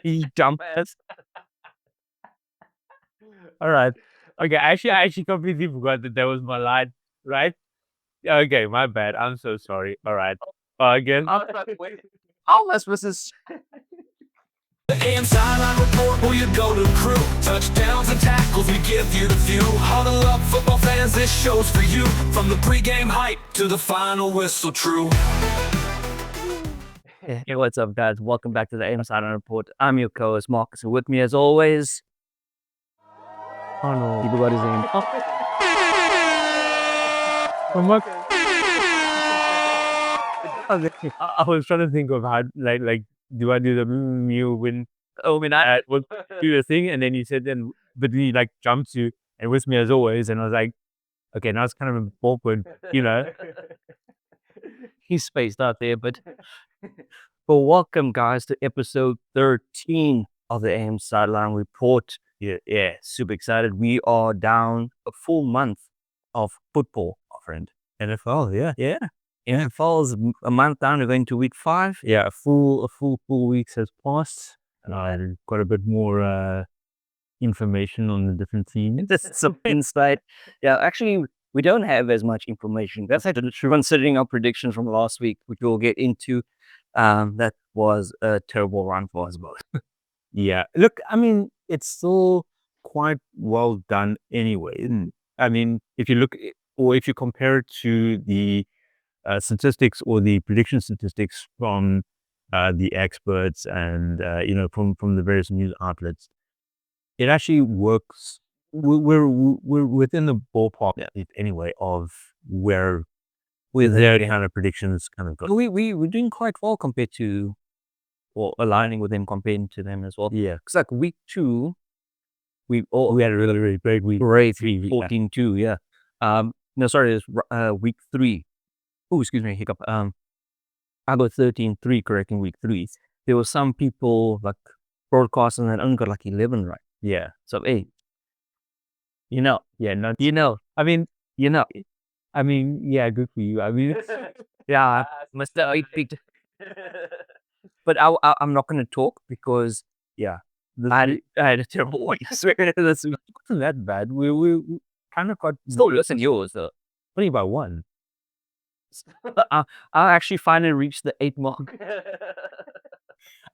You dumbass. All right. Okay. I actually completely forgot that was my line. Right. Okay. My bad. I'm so sorry. All right. Again. I was like, wait, how am I supposed to? The AM Sideline Report, where you go to crew. Touchdowns and tackles, we give you the view. Huddle up, football fans, this show's for you. From the pregame hype to the final whistle, true. Hey, what's up, guys? Welcome back to the AM Sideline Report. I'm your co-host, Marcus, and with me, as always, Oh no. people got his name. I was trying to think of how, like, do I do the Mew win? Oh, I mean, I What do the thing? And then you said, then, but then you like jumped to, and with me as always. And I was like, okay, now it's kind of awkward, he's spaced out there, but welcome, guys, to episode 13 of the AM Sideline Report. Yeah, super excited. We are down a full month of football, my friend. NFL, yeah. NFL is a month down. We're going to week 5. Yeah, a full 4 weeks has passed. And got a bit more information on the different teams. This is some insight. Yeah, actually, we don't have as much information. That's actually true. Considering our predictions from last week, which we'll get into, that was a terrible run for us both. Yeah, look, I mean, it's still quite well done anyway. I mean, if you look, or if you compare it to the statistics or the prediction statistics from the experts and from the various news outlets, it actually works. We're within the ballpark anyway of where their kind of predictions kind of go. We're doing quite well compared to, or aligning with them compared to them as well. Yeah, Because like week 2, we had a really, really great week. great 14-2, yeah. No, sorry, it's week 3. Oh, excuse me, hiccup. I got 13-3 correct in week 3. There were some people like broadcasting that only got like 11 right. Yeah. So hey, Yeah, I mean, yeah, good for you. I mean, yeah, Mr. 8 But I'm not going to talk because yeah, I had a terrible week. I swear this week. it wasn't that bad. We kind of got Still listen yours though. only by one. I actually finally reached the 8 mark.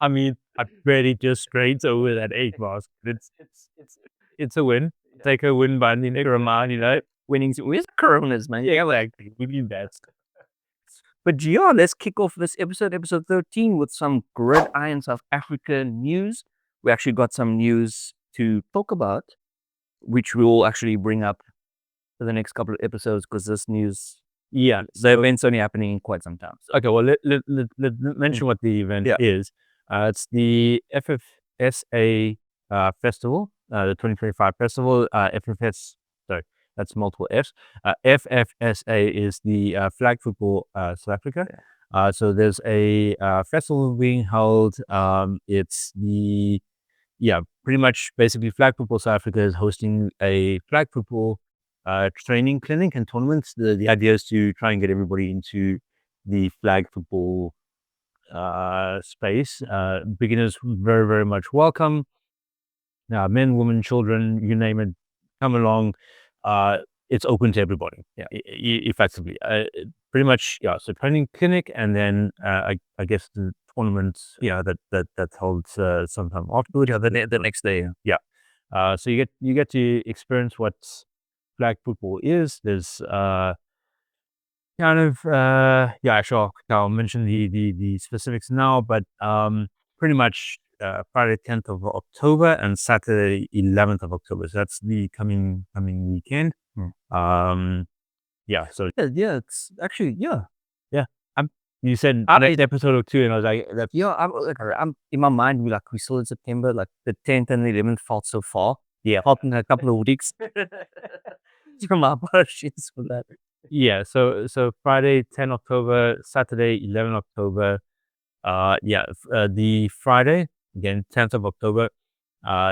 I mean, I barely just scraped over that 8 mark. It's a win. Take a win by the next amount, Winning. Where's the Coronas, man? Yeah, like we need that. But Gian, let's kick off this episode 13, with some Gridiron South Africa news. We actually got some news to talk about, which we'll actually bring up for the next couple of episodes because this news, Yeah, the event's only happening in quite some time. So. okay. Well, let mention what the event is. It's the FFSA Festival, the 2025 festival. FFS, sorry, that's multiple Fs. FFSA is the flag football South Africa. So there's a festival being held. It's pretty much basically flag football South Africa is hosting a flag football training clinic and tournaments. The idea is to try and get everybody into the flag football space. Beginners very, very much welcome. Now, men, women, children, you name it, come along. It's open to everybody. Yeah, effectively. Pretty much, yeah. So training clinic, and then I guess the tournaments. Yeah, that holds sometime afterwards. Yeah, the next day. Yeah. So you get to experience what flag football is. There's sure. I'll mention the specifics now, but pretty much Friday 10th of October and Saturday 11th of October. So that's the coming weekend. So it's actually you said next episode or 2, and I was like, I'm in my mind. We're still in September. Like the 10th and the 11th felt so far. Yeah, in a couple of weeks. From our apologies for that. Yeah, so Friday 10 October, Saturday 11 October. The Friday again 10th of October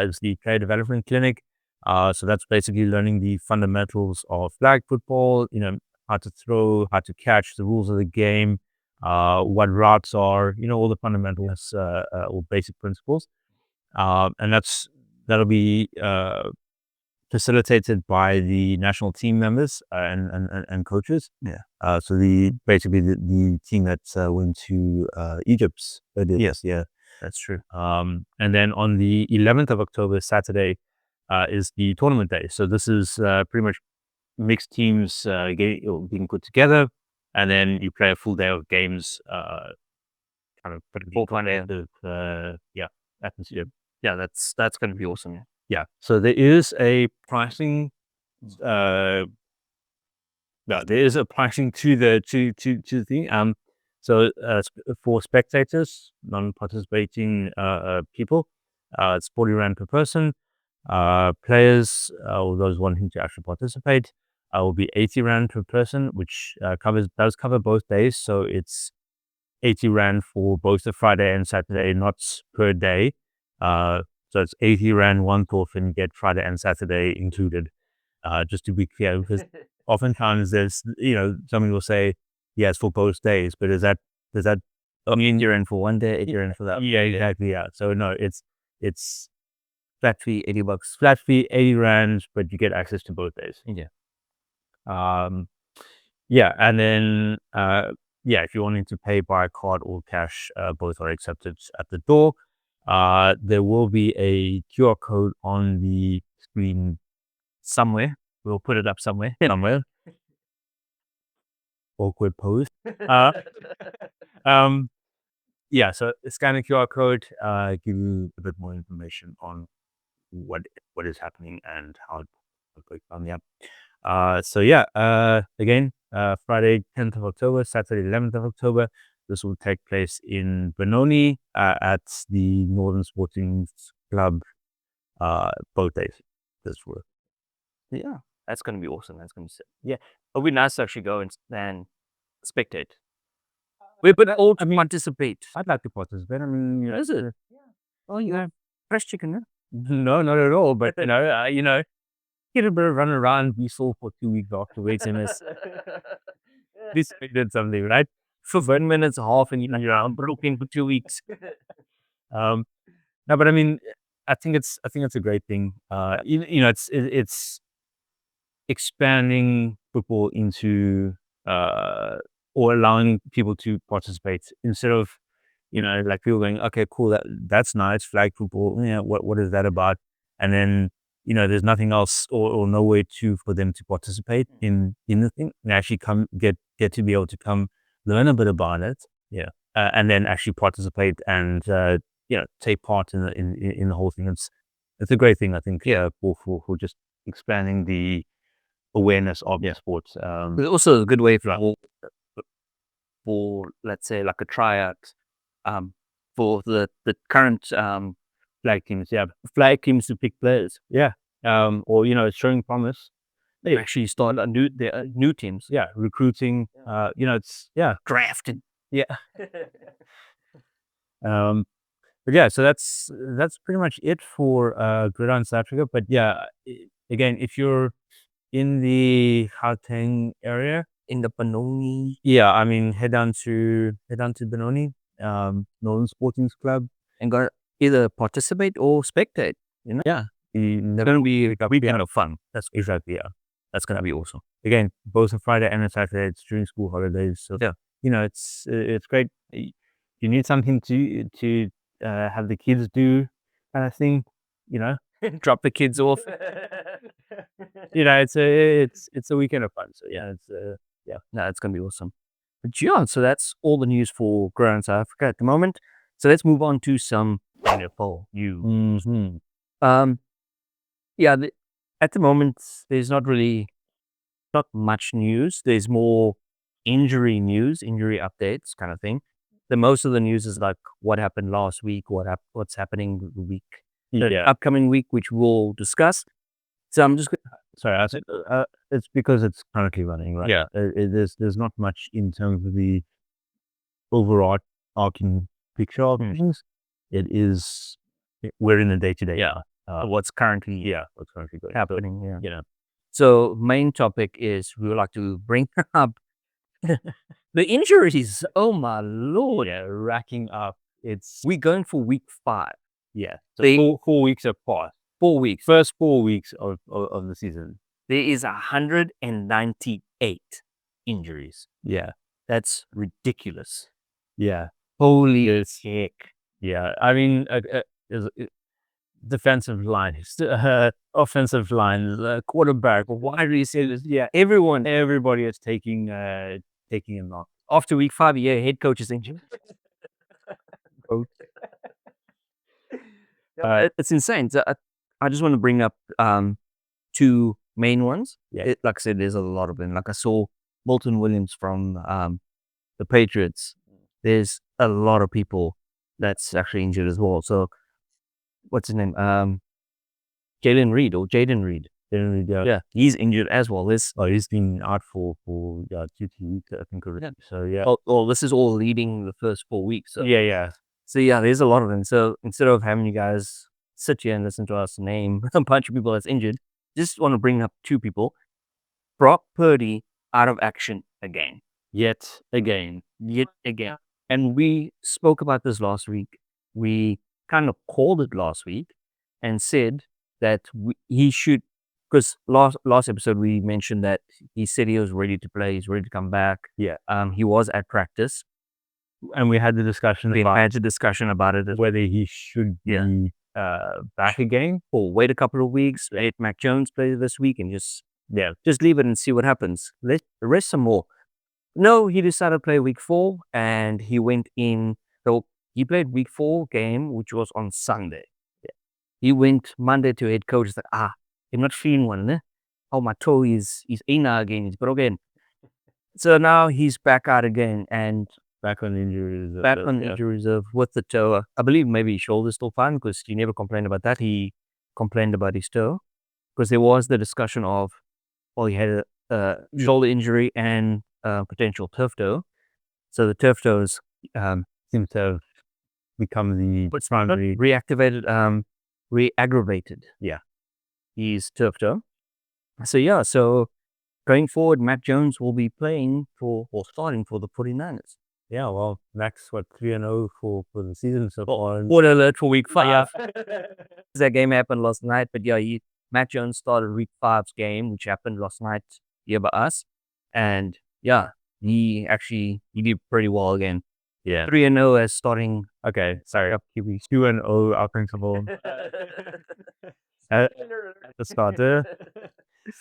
is the player development clinic. So that's basically learning the fundamentals of flag football. How to throw, how to catch, the rules of the game. what routes are, all the fundamentals or basic principles. And that'll be facilitated by the national team members and coaches. So basically the team that went to Egypt earlier this year. That's true. And then on the 11th of October, Saturday, is the tournament day. So this is pretty much mixed teams being put together, and then you play a full day of games. Kind of full kind of atmosphere. Yeah, that's going to be awesome. Yeah. So there is a pricing. There is a pricing to the thing. So for spectators, non-participating people, it's 40 Rand per person. Players or those wanting to actually participate will be 80 Rand per person, which does cover both days. So it's 80 Rand for both the Friday and Saturday, not per day. So it's 80 Rand one off and get Friday and Saturday included. Just to be clear, because oftentimes there's, somebody will say, it's for both days, but does that you're in for one day, you're in for that. Yeah, exactly. Yeah. So no, it's flat fee, $80. Flat fee, 80 Rand, but you get access to both days. Yeah. And then if you're wanting to pay by card or cash, both are accepted at the door. There will be a QR code on the screen somewhere. We'll put it up somewhere. Awkward pose. So scan the QR code, give you a bit more information on what is happening and how to click on the app. Again, Friday 10th of October, Saturday 11th of October. This will take place in Benoni at the Northern Sporting Club both days. Yeah, that's going to be awesome. That's going to be sick. Yeah, it'll be nice to actually go and spectate. All participate. I'd like to participate. I mean, is it? Yeah. Oh, you have fresh chicken, huh? No, not at all. But get a bit of run around, be sore for 2 weeks afterwards, and at least we did something, right? For 1 minute, half, and you're broken for 2 weeks. No, but I mean, I think it's a great thing. It's expanding football into or allowing people to participate instead of like people going, okay, cool, that's nice, flag football. Yeah, what is that about? And then there's nothing else or no way for them to participate in the thing and actually get to be able to come learn a bit about it. Yeah, and then actually participate and take part in the whole thing. It's a great thing, I think. Yeah, for just expanding the awareness of sports. It's also a good way for let's say like a tryout for the current flag teams to pick players. Yeah. Or it's showing promise. They actually start new teams. Yeah, recruiting. It's drafting. Yeah. But yeah, so that's pretty much it for Gridiron South Africa. But yeah, again, if you're in the Gauteng area, in the Benoni, I mean, head down to Benoni, Northern Sporting Club, and go either participate or spectate. Yeah, it's gonna be kind of fun. That's exactly That's gonna be awesome. Again, both a Friday and a Saturday. It's during school holidays, so it's great. You need something to have the kids do, kind of thing. Drop the kids off. It's a weekend of fun. So it's gonna be awesome. But yeah, so that's all the news for Gridiron South Africa at the moment. So let's move on to some NFL news. Mm-hmm. At the moment, there's not much news. There's more injury updates kind of thing. The most of the news is like what happened last week, what's happening the upcoming week, which we'll discuss. So I'm just sorry. I said it's because it's currently running, right? Yeah. There's not much in terms of the overarching picture of things. We're in the day-to-day. Yeah. What's currently going happening. Yeah. So main topic is we would like to bring up The injuries, oh my lord. Yeah, racking up. We're going for week 5. Yeah. So They- 4 weeks apart. 4 weeks. First 4 weeks of the season. There is 198 injuries. Yeah. That's ridiculous. Yeah. Holy Yes. heck. Yeah. I mean, defensive line, offensive line, quarterback, wide receivers. Yeah. Everybody is taking a knock. After week 5, head coach is injured. It's insane. So I just want to bring up 2 main ones. Yeah. Like I said, there's a lot of them. Like I saw Bolton Williams from the Patriots. There's a lot of people that's actually injured as well. So what's his name? Jaden Reed. Yeah. He's injured as well. He's been out for 2 weeks, I think already. So yeah. This is all leading the first 4 weeks. So. Yeah. So yeah, there's a lot of them. So instead of having you guys sit here and listen to us name a bunch of people that's injured, just want to bring up 2 people. Brock Purdy out of action again. Yet again. And we spoke about this last week. We kind of called it last week and said that he should, because last episode we mentioned that he said he was ready to play, he's ready to come back. Yeah. He was at practice. And we had the discussion about it. whether he should be back again Or wait a couple of weeks, let Mac Jones play this week and just leave it and see what happens. Let rest some more. No, he decided to play week 4 and he went in. So he played week 4 game, which was on Sunday. Yeah. He went Monday to head coach. He's like, I'm not feeling one. Eh? Oh, my toe is in again. He's broken. So now he's back out again and back on the injury reserve. Injury reserve with the toe. I believe maybe his shoulder's still fine because he never complained about that. He complained about his toe because there was the discussion of, he had a shoulder injury and potential turf toe. So the turf toes seems to have become the primary reactivated, re-aggravated. Yeah. His turf toe. So going forward, Matt Jones will be playing starting for the 49ers. Yeah, well, Max, 3-0 for the season so far. What alert for week 5. That game happened last night, but Matt Jones started week 5's game, which happened last night here by us. And he did pretty well again. Yeah. 3-0 as starting. Okay, sorry. 2-0 our principal. At the starter.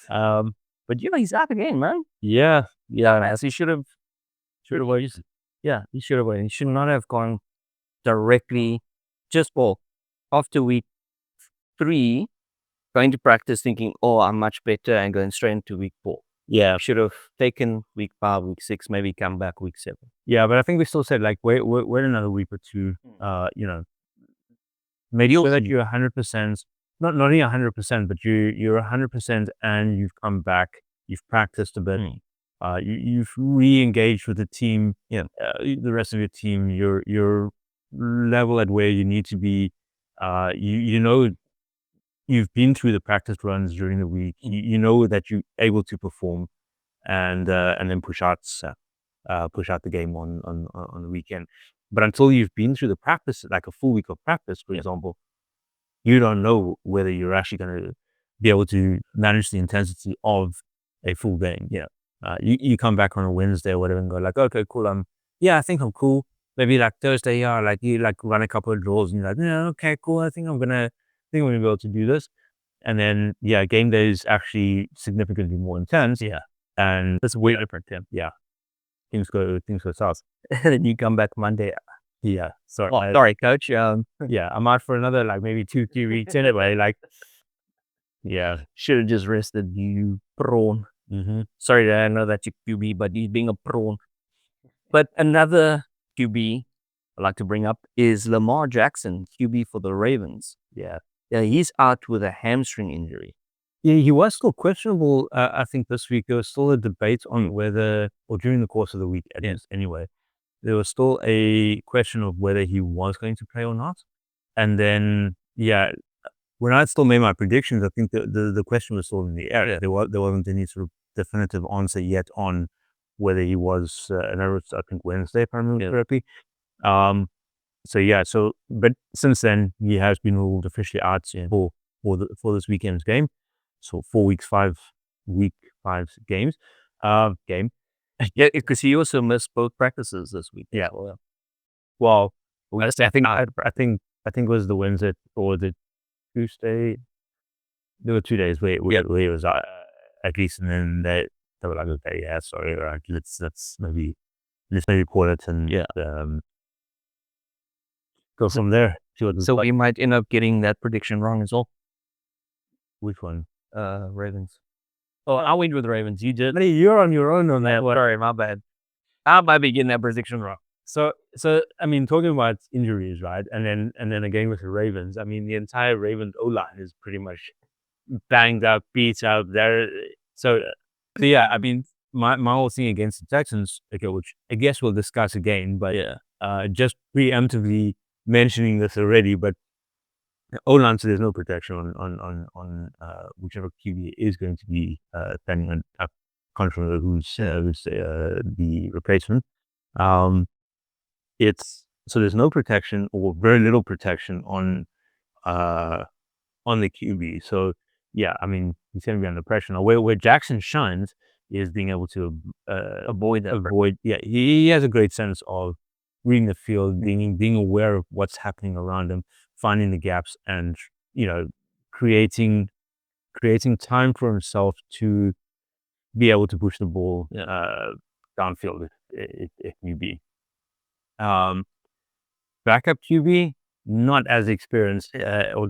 But he's out again, man. Yeah. As he should have waited. Yeah, he should have waited. He should not have gone directly after week 3, going to practice thinking, I'm much better, and going straight into week 4. Yeah. Should have taken week 5, week 6, maybe come back week 7. Yeah, but I think we still said wait another week or 2. Make sure that you're 100%, not only 100%, but you're 100% and you've come back, you've practiced a bit, you've re-engaged with the team, the rest of your team, your level at where you need to be. You've been through the practice runs during the week. You know that you're able to perform, and then push out the game on the weekend. But until you've been through the practice, like a full week of practice, for example, you don't know whether you're actually going to be able to manage the intensity of a full game. Yeah. You come back on a Wednesday or whatever and go okay, cool. I think I'm cool. Maybe Thursday, you run a couple of draws and you're okay, cool. I think I'm gonna be able to do this. And then game day is actually significantly more intense. Yeah. And it's way different. Yeah. Things go south. And then you come back Monday. Yeah. Sorry, coach. I'm out for another maybe 2-3 weeks anyway. Should have just rested, you prawn. Mm-hmm. Sorry, I know that you're QB, but he's being a prawn. But another QB I'd like to bring up is Lamar Jackson, QB for the Ravens. Yeah, he's out with a hamstring injury. Yeah, he was still questionable. I think this week there was still a debate on whether, or during the course of the week, anyway, there was still a question of whether he was going to play or not. And then, when I still made my predictions, I think the question was still in the air. There wasn't any sort of definitive answer yet on whether he was, and I think Wednesday, if I remember correctly. But since then, he has been ruled officially out for this weekend's game. So 4 weeks, 5 games. Game. Yeah, because he also missed both practices this week. Yeah. Well, I think it was the Wednesday or the Tuesday. There were 2 days where he was at least, and then they were like, okay, yeah, sorry, all right, let's maybe call it and go from there. So we might end up getting that prediction wrong as well. Which one? Ravens. Oh, I went with the Ravens. You did. You're on your own on that one. Sorry, my bad. I might be getting that prediction wrong. So I mean, talking about injuries, right? And then again with the Ravens, I mean, the entire Ravens O-line is pretty much banged up, beat up there. So yeah, I mean, my whole thing against the Texans, okay, which I guess we'll discuss again, but just preemptively mentioning this already, but O-line, so there's no protection on whichever QB is going to be depending on control who's the replacement. So there's no protection or very little protection on the QB. So yeah, I mean, he's going to be under pressure. Now, where Jackson shines is being able to avoid. Yeah, he has a great sense of reading the field, being aware of what's happening around him, finding the gaps, and creating time for himself to be able to push the ball downfield if need be. Backup QB, not as experienced, or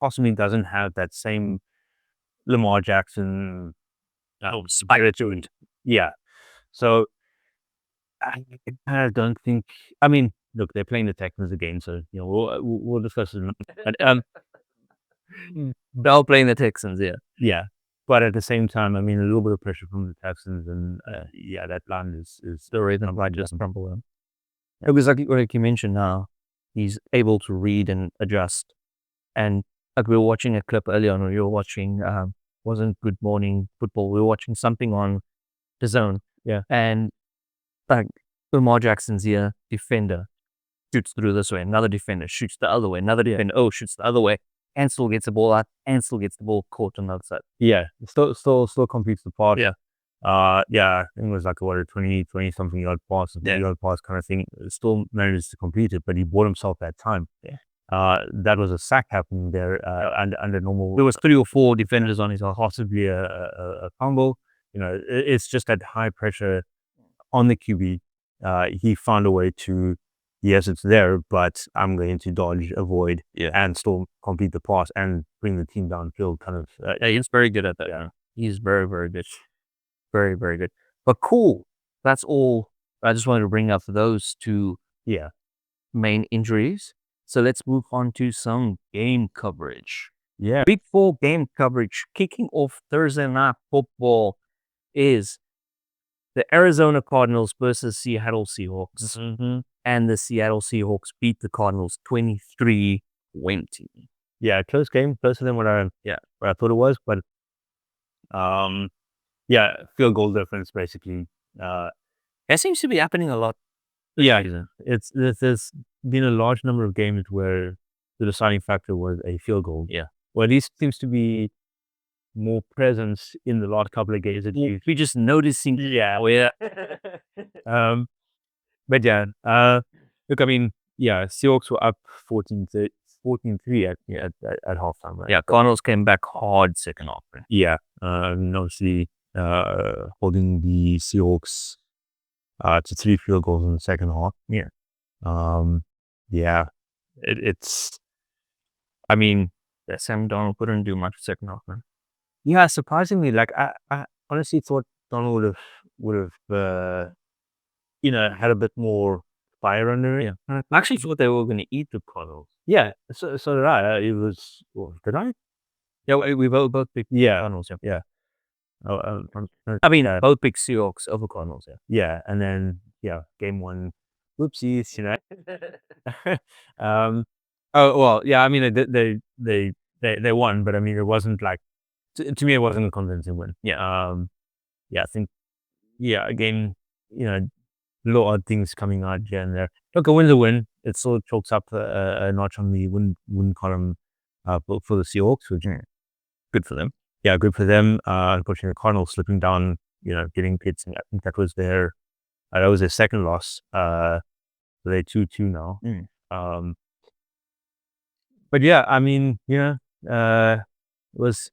possibly doesn't have that same Lamar Jackson spirit. Yeah. So I don't think. I mean, look, they're playing the Texans again, so we'll discuss it. But they're playing the Texans, yeah. But at the same time, I mean, a little bit of pressure from the Texans, and that line is the reason why just crumble them. It was like you mentioned now, he's able to read and adjust. And like we were watching a clip earlier on, we were watching, wasn't Good Morning Football, we were watching something on the Zone. Yeah. And like Lamar Jackson's here, defender, shoots through this way, another defender shoots the other way, another defender, shoots the other way, and still gets the ball out, and still gets the ball caught on the other side. Yeah, still completes the pass. Yeah. I think it was like a 20 something yard pass, yard pass kind of thing. Still manages to complete it, but he bought himself that time. Yeah. That was a sack happening there under normal. There was 3 or 4 defenders on his half. Possibly a fumble. It's just that high pressure on the QB. He found a way to, yes, it's there, but I'm going to dodge, avoid, and still complete the pass and bring the team downfield. Kind of. He's very good at that. Yeah. He's very, very good. Very, very good. But cool. That's all. I just wanted to bring up those 2 main injuries. So let's move on to some game coverage. Yeah. Week 4 game coverage. Kicking off Thursday Night Football is the Arizona Cardinals versus Seattle Seahawks. Mm-hmm. And the Seattle Seahawks beat the Cardinals 23-20. Yeah, close game, closer than what I thought it was, but field goal difference basically. That seems to be happening a lot. Yeah, there's been a large number of games where the deciding factor was a field goal. Yeah. Well, at least seems to be more presence in the last couple of games. We're just noticing. Yeah. But yeah, look, I mean, Seahawks were up 14-3 at halftime, right? Yeah, Cardinals came back hard second half. Yeah, obviously holding the Seahawks to 3 field goals in the second half. Yeah. It's. I mean, Sam Darnold couldn't do much second half, man. Yeah, surprisingly, like I honestly thought Donald would have had a bit more fire under it. Yeah, I actually thought they were going to eat the Cardinals. Yeah, so did I. It was did I? Yeah, we both picked Cardinals. Yeah. I mean, both picked Seahawks over Cardinals. Yeah, and then game 1, whoopsies, Oh well, yeah. I mean, they won, but I mean, it wasn't like to me, it wasn't a convincing win. Yeah. I think again, little odd things coming out here and there. Look, a win's a win. It still chalks up a notch on the win column for the Seahawks, which good for them. Yeah, good for them. Unfortunately, the Cardinals slipping down, getting hits. I think that was their second loss. They're 2-2 now. But yeah, I mean, it was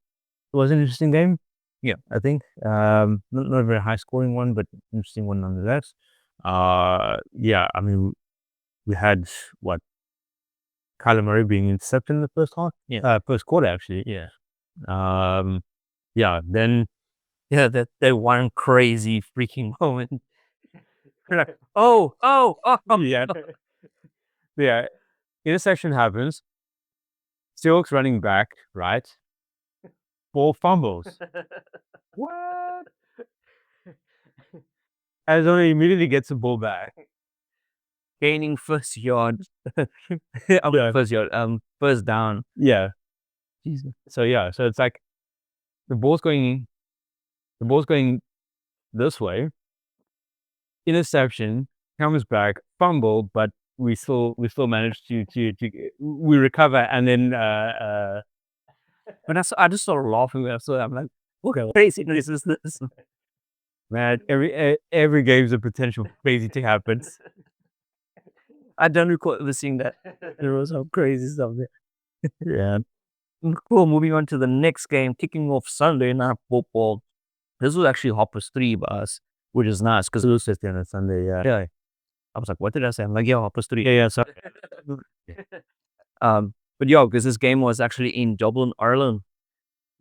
an interesting game. Yeah, I think not a very high scoring one, but interesting one nonetheless. Yeah, I mean, we had Kyler Murray being intercepted in the first half. Yeah, first quarter actually. yeah. Yeah. Then that one crazy freaking moment. yeah, yeah. Interception happens. Seahawks running back, right? 4 fumbles. What? Arizona immediately gets the ball back. Gaining first yard. Yeah. First down. Yeah. So it's like the ball's going this way. Interception, comes back, fumble, but we still managed to we recover, and then But I just started laughing. So I'm like, what craziness is this? man, every game's a potential crazy thing happens. I don't recall ever seeing that. There was some crazy stuff there. Yeah. Cool. Moving on to the next game, kicking off Sunday Night Football. This was actually Hoppers 3 by us, which is nice because It was just on a Sunday. Yeah. yeah. I was like, what did I say? I'm like, yeah, Hoppers 3. Yeah. Sorry. But yeah, because this game was actually in Dublin, Ireland.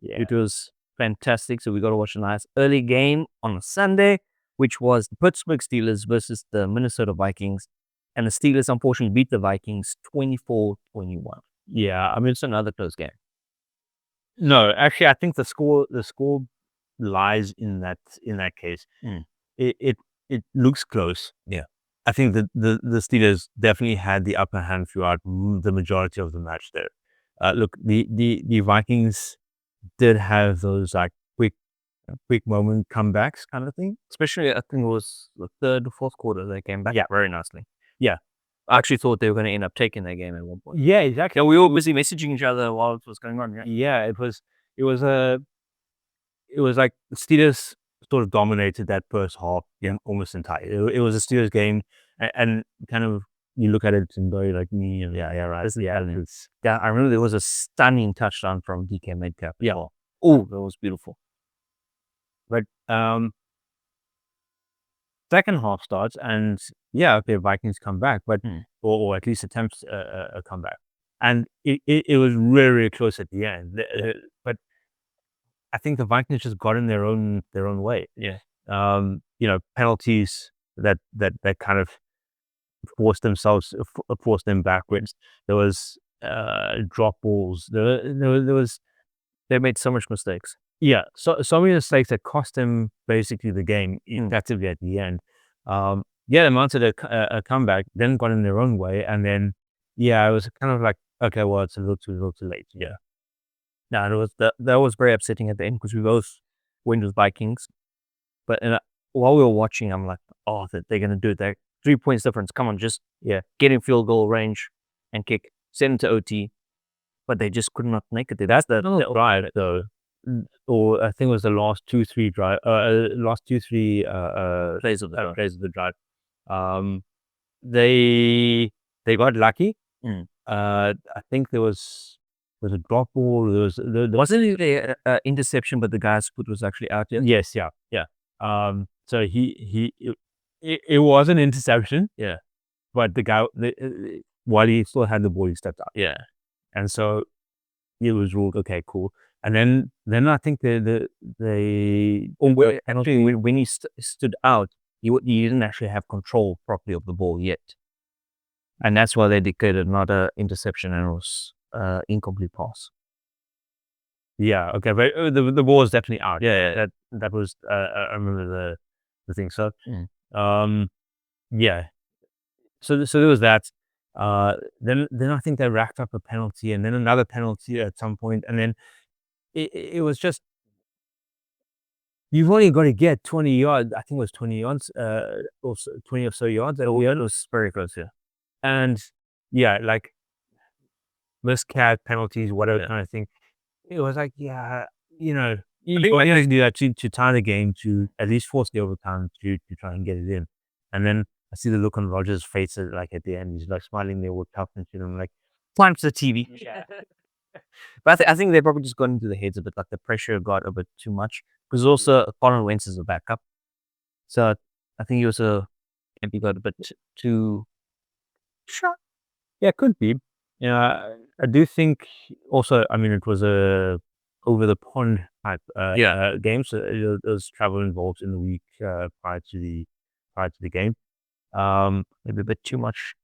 Yeah. It was fantastic. So we got to watch a nice early game on a Sunday, which was the Pittsburgh Steelers versus the Minnesota Vikings. And the Steelers unfortunately beat the Vikings 24-21. Yeah. I mean, It's another close game. no, actually, I think the score lies in that case. It looks close. Yeah. I think that the Steelers definitely had the upper hand throughout the majority of the match there. Look, the Vikings did have those like quick moment comebacks kind of thing. Especially, I think it was the third or fourth quarter they came back very nicely. Yeah. I actually thought they were going to end up taking that game at one point. Yeah, exactly. Yeah, we were busy messaging each other while it was going on. Yeah. Yeah, it was like the Steelers sort of dominated that first half, almost entire. It was a Steelers game, and kind of you look at it and go like, right. Yeah, I remember there was a stunning touchdown from DK Metcalf. Yeah. Oh, that was beautiful. But second half starts, and the Vikings come back, but or at least attempt a comeback, and it was really, really close at the end. But I think the Vikings just got in their own way. Yeah. Penalties that kind of forced them backwards. There was drop balls. They made so much mistakes. Yeah, so many mistakes that cost them basically the game effectively at the end. They mounted a comeback, then got in their own way, and then it was kind of like, okay, well, it's a little too late. Yeah. No, that was very upsetting at the end because we both went with Vikings. But while we were watching, I'm like, oh, they're going to do it. They're 3 points difference. Come on, just get in field goal range and kick. Send it to OT. But they just could not make it. That's the drive though. Or I think it was the last 2-3 drive. Plays of the drive. They got lucky. I think there was a drop ball. Wasn't it an interception, but the guy's foot was actually out there? Yes, yeah. So it was an interception. Yeah. But the guy, while he still had the ball, he stepped out. Yeah. And so it was ruled, okay, cool. And then I think when he stood out, he didn't actually have control properly of the ball yet. And that's why they declared not an interception, and it was incomplete pass. Yeah, okay, but the ball was definitely out. Yeah, that was I remember the thing. So So there was that. Then I think they racked up a penalty, and then another penalty at some point, and then it was just you've only got to get 20 yards. I think it was 20 yards, also 20 or so yards. It was very close here. And yeah, like miscatch penalties, whatever kind of thing. It was like, yeah, you know, you have to do that to tie the game, to at least force the overtime to try and get it in. And then I see the look on Rogers' face like at the end, he's like smiling there with toughness, and I'm like, Punch the TV. Yeah. But I think they probably just got into the heads a bit, like the pressure got a bit too much. Because also Colin Wentz is a backup. So I think he got a bit too shot. yeah, could be. Yeah, I do think also, I mean, it was a over the pond type game, so there was travel involved in the week prior to the game. Maybe a bit too much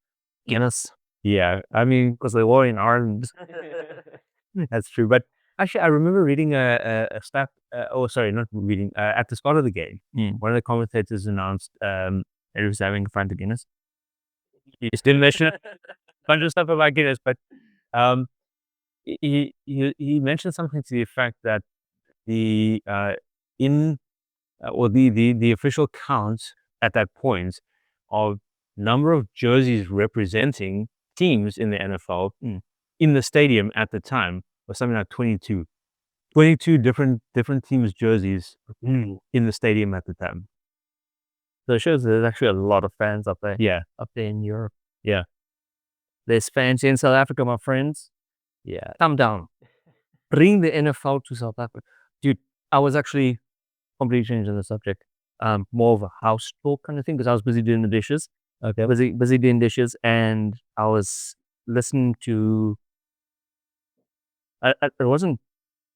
Guinness. Yeah, I mean, Because they were in Ireland. that's true. But actually, I remember reading a stat. Oh, sorry, not reading. At the start of the game, one of the commentators announced that he was having a Fanta Guinness. He just didn't mention a bunch of stuff about Guinness, but he mentioned something to the effect that the official count at that point of number of jerseys representing teams in the NFL in the stadium at the time was something like 22. 22 different teams' jerseys in the stadium at the time. So it shows there's actually a lot of fans up there. Yeah. Up there in Europe. Yeah. There's fans in South Africa, my friends. Yeah. Come down. Bring the NFL to South Africa. Dude, I was actually completely changing the subject. More of a house talk kind of thing, because I was busy doing the dishes. Okay. Busy doing dishes, and I was listening to it wasn't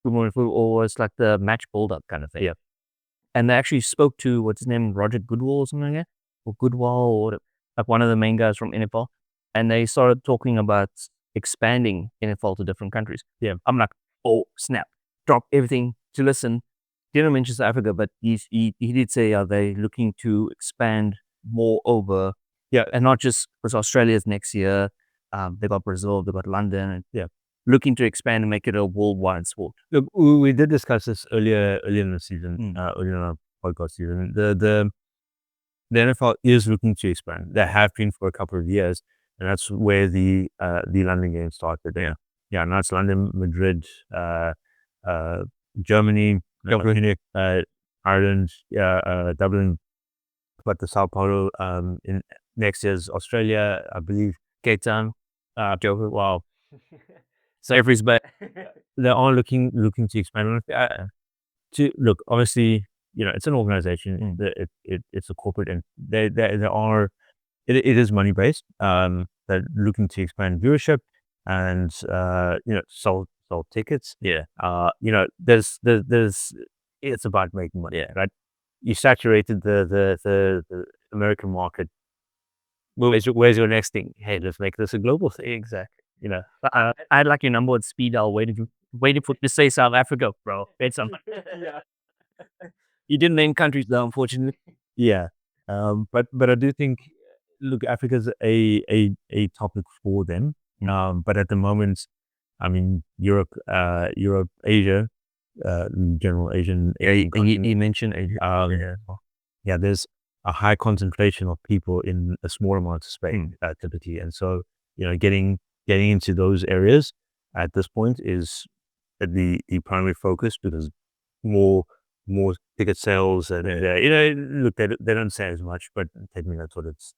Good Morning Football, it was like the match build-up kind of thing. Yeah. And they actually spoke to, what's his name, Roger Goodwall or something like that, or Goodwall, or like one of the main guys from NFL. And they started talking about expanding NFL to different countries. Yeah. I'm like, oh, snap. Drop everything to listen. Didn't mention South Africa, but he did say, are they looking to expand more over? Yeah. And not just because Australia's next year. They got Brazil, they got London. And yeah. Looking to expand and make it a worldwide sport. Look, we did discuss this earlier in the season, earlier in our podcast season. The NFL is looking to expand. They have been for a couple of years, and that's where the London game started. Yeah. Now it's London, Madrid, Germany, Munich, Ireland, Dublin, but the Sao Paulo in next year's Australia, I believe, Cape Town, Joburg. Wow. So everybody's back. They are looking to expand. Look, obviously, it's an organization. It's a corporate, and it is money based. They're looking to expand viewership and sell tickets. Yeah. There's it's about making money. Yeah. Right. You saturated the American market. Where's your next thing? Hey, let's make this a global thing. Exactly. I had like your number one speed dial waiting for to say South Africa, bro. Bet something. Yeah. You didn't name countries though, unfortunately. Yeah. But I do think, look, Africa's a topic for them. But at the moment, I mean, Europe, Asia, general Asian. You mentioned Asia. Yeah, there's a high concentration of people in a small amount of space, typically, and so getting into those areas at this point is the primary focus, because more ticket sales, and look, they don't say as much, but technically that's what that's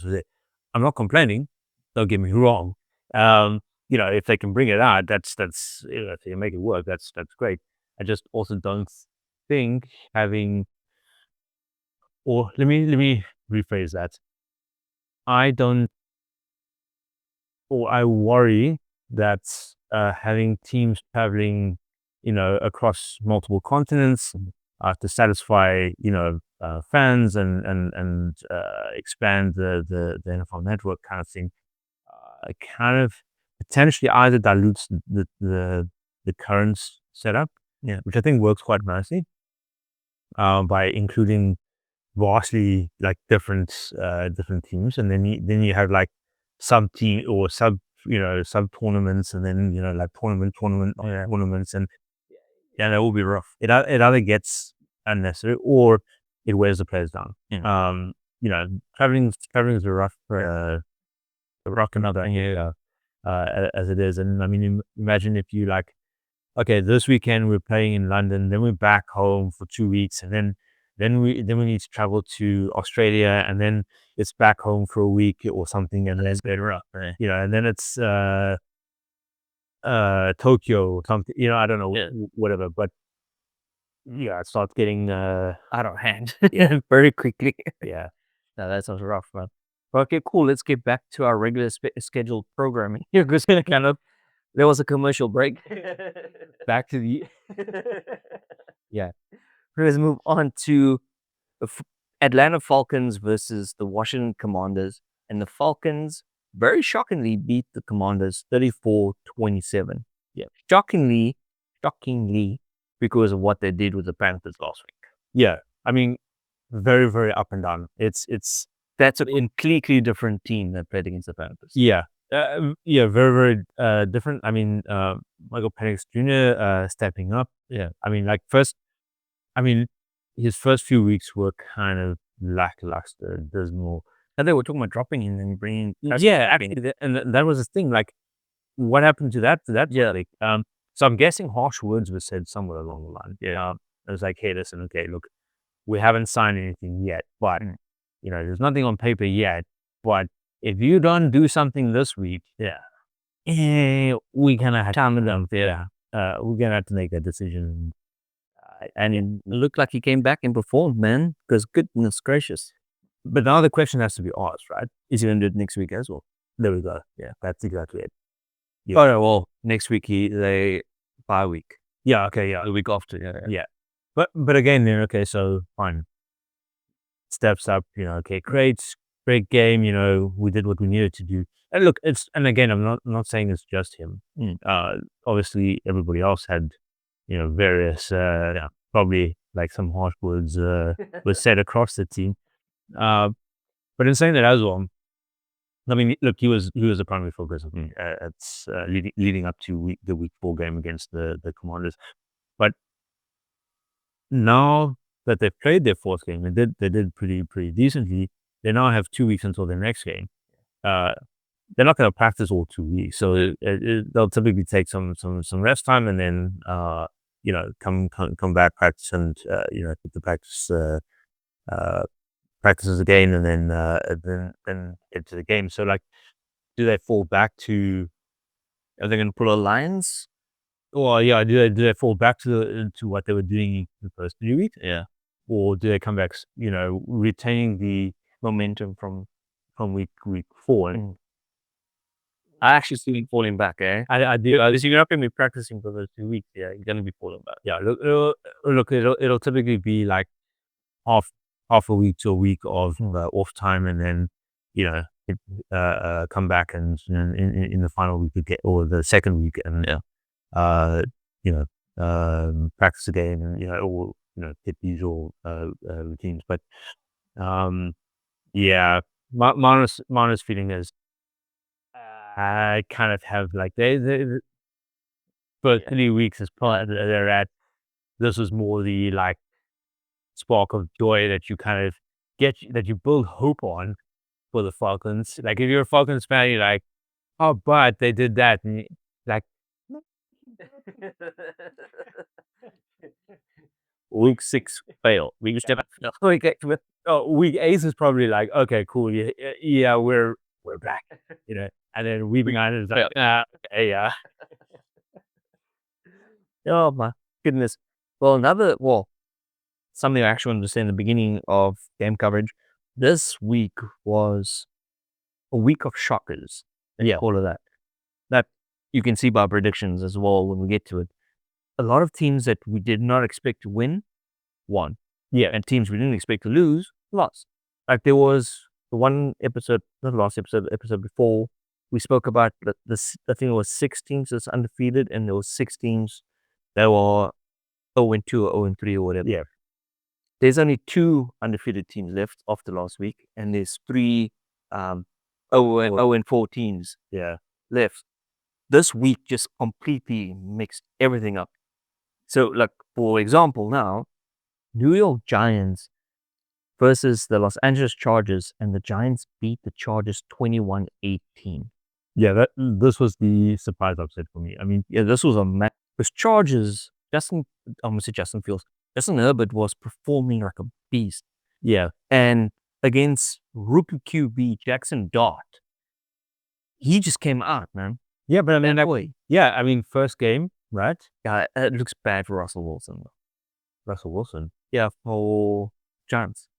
what it. I'm not complaining, don't get me wrong. If they can bring it out, that's if they can make it work, that's great. I just also don't think having, or let me rephrase that. I worry that having teams traveling, across multiple continents to satisfy, fans and expand the NFL network kind of thing, kind of potentially either dilutes the current setup, which I think works quite nicely, by including vastly like different teams, and then you have like sub team or sub tournaments, and then like tournaments, and that will be rough. It either gets unnecessary, or it wears the players down. Traveling is a rough another as it is. And I mean, imagine if you okay, this weekend we're playing in London, then we're back home for 2 weeks, and then we need to travel to Australia, and then it's back home for a week or something, and then better up, and then it's Tokyo or something, I don't know, whatever, but it starts getting out of hand very quickly. No, that sounds rough, man. Okay, cool. Let's get back to our regular scheduled programming here, because there was a commercial break. Back to the Let's move on to the Atlanta Falcons versus the Washington Commanders, and the Falcons very shockingly beat the Commanders 34-27. Shockingly, because of what they did with the Panthers last week. I mean, very, very up and down. That's a completely different team that played against the Panthers. Very, very different. I mean, Michael Penix Jr. Stepping up. I mean, his first few weeks were kind of lackluster, dismal. And they were talking about dropping him and bringing. Actually, and that was the thing. Like, what happened to that? So I'm guessing harsh words were said somewhere along the line. It was like, hey, listen, okay, look, we haven't signed anything yet, but there's nothing on paper yet. But if you don't do something this week, we kind of have time. We're gonna have to make a decision. And it looked like he came back and performed, man. Because goodness gracious. But now the question has to be asked, right? Is he going to do it next week as well? There we go. That's exactly it. Oh, well, next week they bye week. The week after. But again, okay, so fine. Steps up, okay, great game. We did what we needed to do. And look, and again, I'm not saying it's just him. Obviously, everybody else had, various, probably like some harsh words were said across the team. But in saying that as well, I mean, look, he was the primary focus of it's leading up to the week 4 game against the Commanders. But now that they've played their 4th game, they did pretty decently. They now have 2 weeks until their next game. They're not going to practice all 2 weeks, so they'll typically take some rest time, and then come back, practice, and the practices again, and then into the game. So, like, do they fall back to? Are they going to pull a Lions? Or do they fall back to what they were doing the first 3 weeks? Or do they come back, retaining the momentum from week 4? I actually see him falling back, I do. Because you're not going to be practicing for those 2 weeks. You're going to be falling back. Look, it'll typically be like half a week to a week of off time, and then come back and in the final week or the second week, and practice again, and or hit the usual routines. But Mana's feeling is I kind of have like they for 3 weeks as part they're at. This was more the like spark of joy that you kind of get, that you build hope on for the Falcons. Like, if you're a Falcons fan, you're like, oh, but they did that, and like week 6 fail. Week 7 fail. Week 8 is probably like, okay, cool, we're back, and then week 9 is like, okay, Oh my goodness. Well, something I actually wanted to say in the beginning of game coverage. This week was a week of shockers. All of that. That you can see by predictions as well when we get to it. A lot of teams that we did not expect to win, won. And teams we didn't expect to lose, lost. Like, there was the one episode, not the last episode, the episode before, we spoke about I think it was 6 teams that's undefeated, and there was 6 teams that were 0-2 or 0-3 or whatever. There's only 2 undefeated teams left after last week, and there's 3 0-4 teams left. This week just completely mixed everything up. So, like, for example, now New York Giants versus the Los Angeles Chargers, and the Giants beat the Chargers 21-18. Yeah, this was the surprise upset for me. I mean, Yeah, this was a match. Because Chargers, Justin Herbert was performing like a beast. yeah, And against rookie QB Jackson Dart, he just came out, man. yeah, but I mean, That way. yeah, I mean, first game, right? Yeah, it looks bad for Russell Wilson. Russell Wilson. Yeah, for Giants.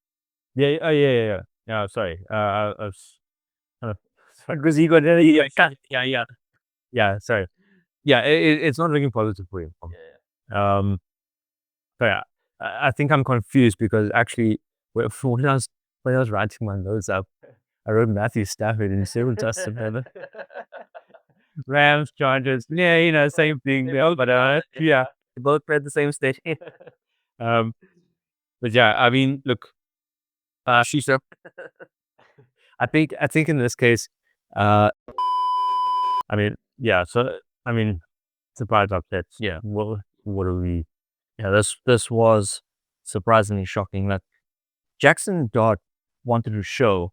Yeah, oh, yeah. Yeah, sorry. I was kind of Because he got yeah, sorry. Yeah, it's not looking positive for him. So yeah, I think I'm confused because actually, when I was writing my notes up, I wrote Matthew Stafford and Cyril Dustin. Rams, Chargers, yeah, same thing. But yeah, They both read the same stage. but yeah, I mean, look, She's up. I think in this case, I mean, yeah. So I mean, surprise upsets. Yeah. What do we? Yeah, this was surprisingly shocking. Like Jackson Dart wanted to show,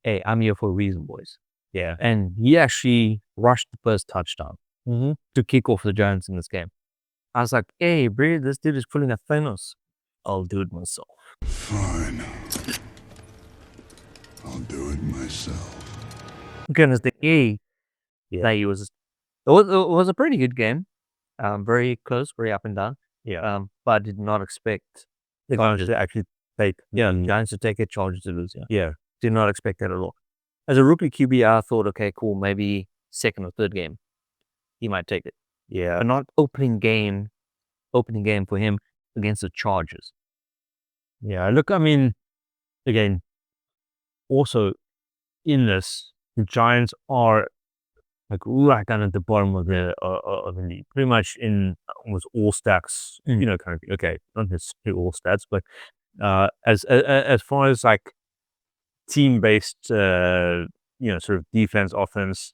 hey, I'm here for a reason, boys. Yeah. And he actually rushed the first touchdown Mm-hmm. to kick off the Giants in this game. I was like, hey, bro, this dude is pulling a Thanos. I'll do it myself. Fine. I'll do it myself. Goodness, Yeah. that it was a pretty good game. Very close, very up and down. Yeah. But I did not expect The Giants to actually take. Giants to take it, Chargers to lose. Yeah. Yeah. Did not expect that at all. As a rookie QB, I thought, okay, cool, maybe second or third game, he might take it. Yeah. But not opening game for him against the Chargers. Yeah. Look, I mean, again, also in this, the Giants are like right down at the bottom of the league, pretty much in almost all stats. Currently, okay, not necessarily all stats, but as far as like team-based, sort of defense, offense,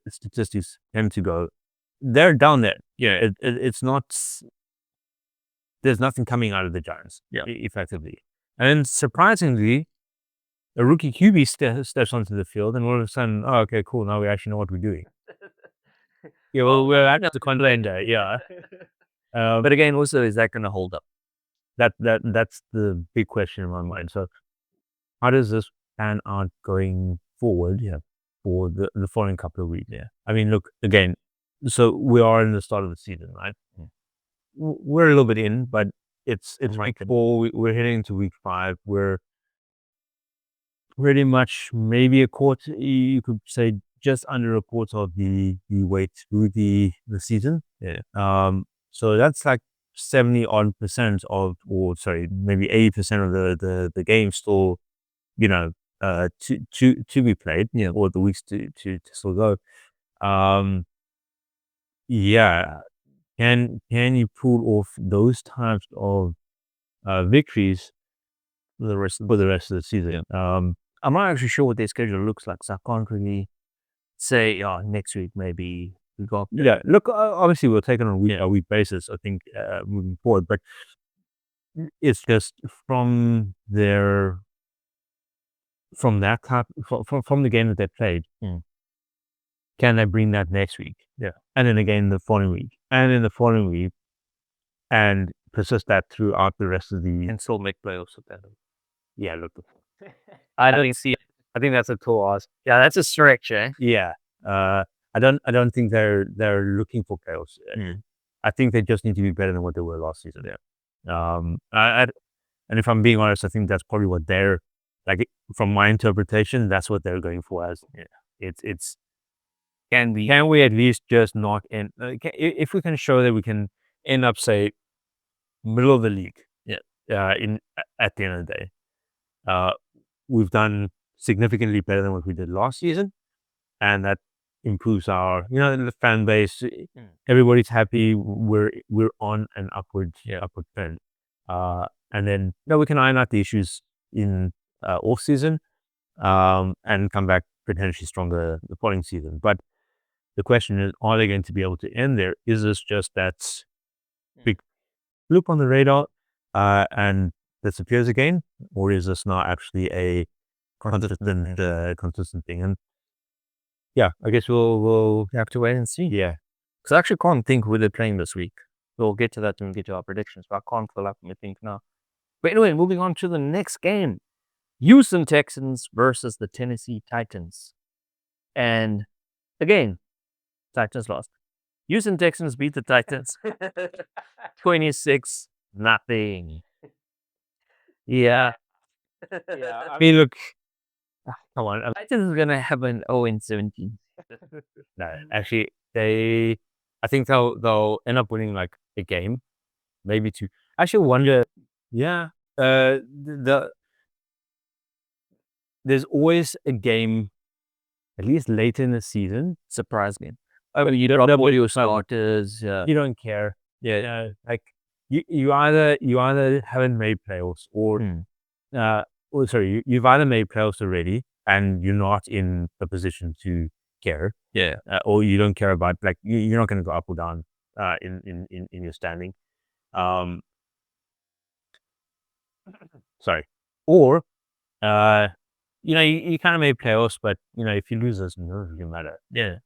statistics tend to go, they're down there. Yeah, it's not. There's nothing coming out of the Giants, effectively, and surprisingly, a rookie QB steps onto the field, and all of a sudden, oh, okay, cool. Now we actually know what we're doing. Yeah, well, we're at the contender. Yeah, But again, also, is that going to hold up? that's the big question in my mind. So, how does this pan out going forward? Yeah, for the following couple of weeks. Yeah, I mean, look again. So we are in the start of the season, right? We're a little bit in, but it's week 4. We're heading into week 5. We're pretty much maybe a quarter, you could say just under a quarter of the way through the season. Yeah. So that's like 70% of, or sorry, maybe 80% of the game still, to be played, or the weeks to still go. Yeah. Can you pull off those types of victories for the rest of the season? I'm not actually sure what their schedule looks like, so I can't really say, next week maybe we got. Yeah, look, obviously we'll take it on a week basis, I think, moving forward, but it's just from the game that they played, can they bring that next week? Yeah. And then again the following week, and then the following week, and persist that throughout the rest of the... And still make playoffs with that. Yeah, look. I don't see it. I think that's a tall ask. Yeah, that's a stretch, eh? Yeah. I don't think they're looking for chaos. I think they just need to be better than what they were last season. Yeah. And if I'm being honest, I think that's probably what they're like. From my interpretation, that's what they're going for. As it's can we at least just knock in? If we can show that we can end up, say, middle of the league. Yeah. At the end of the day, we've done significantly better than what we did last season, and that improves our, the fan base. Everybody's happy. We're on an upward trend. And then we can iron out the issues in off season, and come back potentially stronger the following season. But the question is, are they going to be able to end there? Is this just that big blip on the radar and disappears again, or is this not actually a consistent thing? And yeah, I guess we'll have to wait and see. Yeah, because I actually can't think who they're playing this week. We'll get to that when we get to our predictions, but I can't fill up my think now. But anyway, moving on to the next game. Houston Texans versus the Tennessee Titans. And again, Titans lost. Houston Texans beat the Titans 26-0. Yeah. I mean, look, come on. Titans is going to have an 0-17. No, actually, I think they'll end up winning like a game, maybe two. I actually wonder. Yeah, there's always a game, at least later in the season, Surprise game. I mean, you don't know what your starters. you don't care. Yeah. Like you either haven't made playoffs or you've either made playoffs already and you're not in a position to care. Yeah. Or you don't care about, like, you're not going to go up or down in your standing. Sorry. Or you kind of made playoffs, but if you lose, it doesn't really matter. Yeah.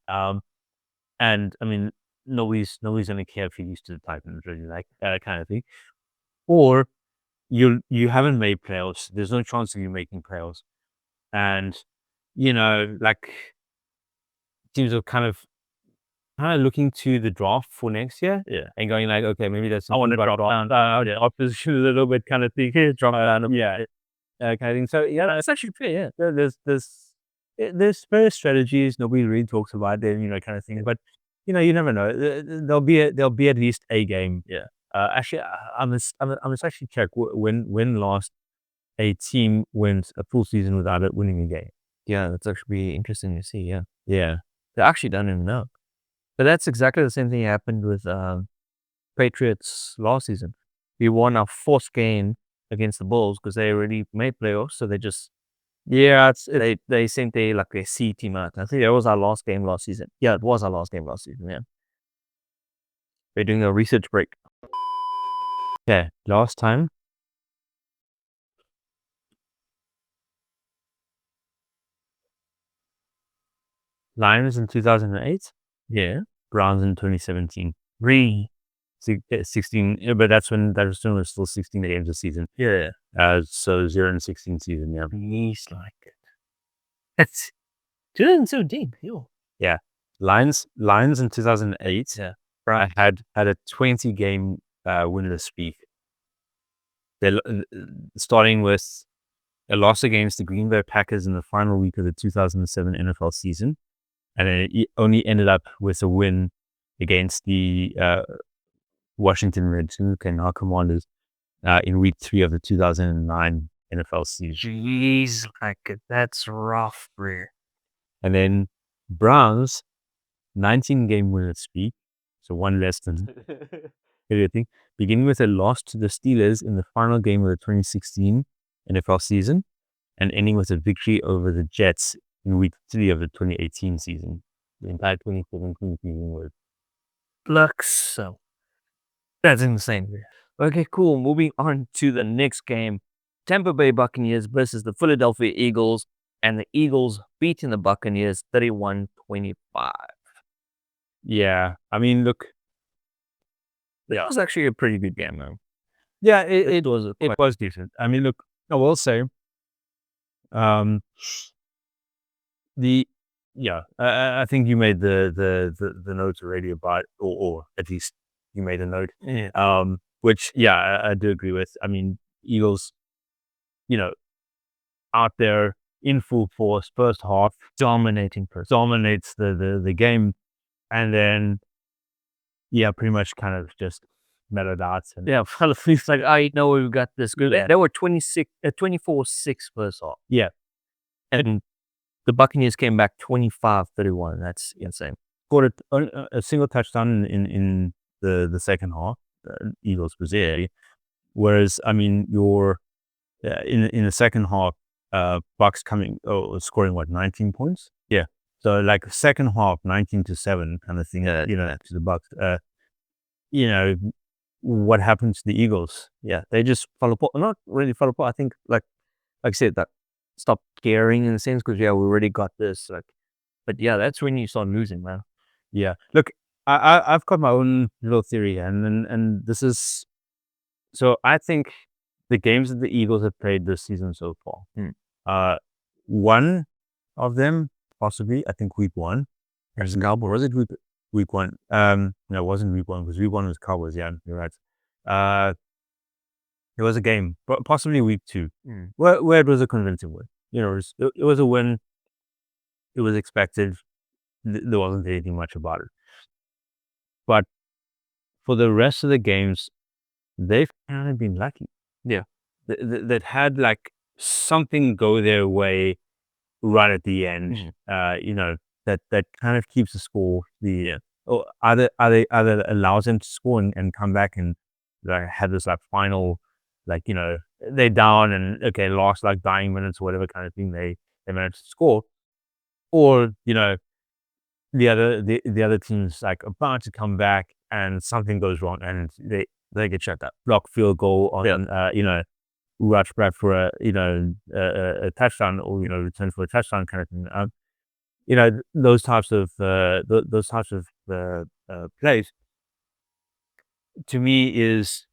And I mean, nobody's gonna care if you lose to the Titans, really, like kind of thing. Or you haven't made playoffs. There's no chance of you making playoffs, and like teams are kind of looking to the draft for next year, and going like, okay, maybe that's I want to drop down. opposition a little bit, kind of thing. Drop down, kind of thing. So It's actually fair. Yeah. There's various strategies nobody really talks about them, kind of thing. But you never know. There'll be at least a game. Yeah. Actually, I must actually check when last a team went a full season without it winning a game. Yeah, that's actually interesting to see. Yeah. Yeah. They actually don't even know. But that's exactly the same thing happened with Patriots last season. We won our fourth game against the Bulls because they already made playoffs. So they just they sent their C team out. I think that was our last game last season. Yeah, it was our last game last season. Yeah. We're doing a research break. Yeah. Last time. Lions in 2008. Yeah. Browns in 2017. 16, but that was still 16 games a season. Yeah. So 0-16 season. Yeah. Please like it. That's 2017. Yeah. Lions in 2008. Yeah. Right. Had a 20 game winless streak. They starting with a loss against the Green Bay Packers in the final week of the 2007 NFL season, and then it only ended up with a win against the Washington Redskins, now Commanders, in week 3 of the 2009 NFL season. Jeez, that's rough, bro. And then Browns, 19 game winless streak, so one less than everything, beginning with a loss to the Steelers in the final game of the 2016 NFL season, and ending with a victory over the Jets in week 3 of the 2018 season. The entire 2017 season was Looks so. That's insane. Okay, cool. Moving on to the next game. Tampa Bay Buccaneers versus the Philadelphia Eagles, and the Eagles beating the Buccaneers 31-25. Yeah, I mean, look, that was actually a pretty good game, though. Yeah, it was decent. I mean, look, I will say, I think you made the notes already about, or at least you made a note. Yeah. Which I do agree with. I mean, Eagles, out there in full force, first half, dominates the game, and then pretty much kind of just mellowed out. And it's like, I know we've got this good. They were 24-6 first half. Yeah. And the Buccaneers came back 25-31. That's insane. Scored a single touchdown in the second half. Eagles was there. Whereas, I mean, in the second half, Bucks scoring 19 points? Yeah. So like second half 19-7 kind of thing, to the Bucks. what happened to the Eagles? Yeah, they just fell apart. Not really fell apart. I think, like I said, that stopped caring in a sense because we already got this. But yeah, that's when you start losing, man. Yeah. Look, I've got my own little theory, and this is so I think the games that the Eagles have played this season so far, one of them possibly, I think week 1. There's a Cowboys. Was it week 1? No, it wasn't week 1 because week 1 was Cowboys. Yeah, you're right. It was a game, possibly week 2, where it was a convincing win. It was a win. It was expected. There wasn't anything much about it. But for the rest of the games, they've kind of been lucky. Yeah. That had like something go their way right at the end. That kind of keeps the score. Or either allows them to score and come back and like have this like final, like they're down and okay, last like dying minutes or whatever kind of thing they managed to score, or the other team's like about to come back and something goes wrong and they get shut up, block field goal on rush back for a touchdown or return for a touchdown kind of thing. Those types of plays to me is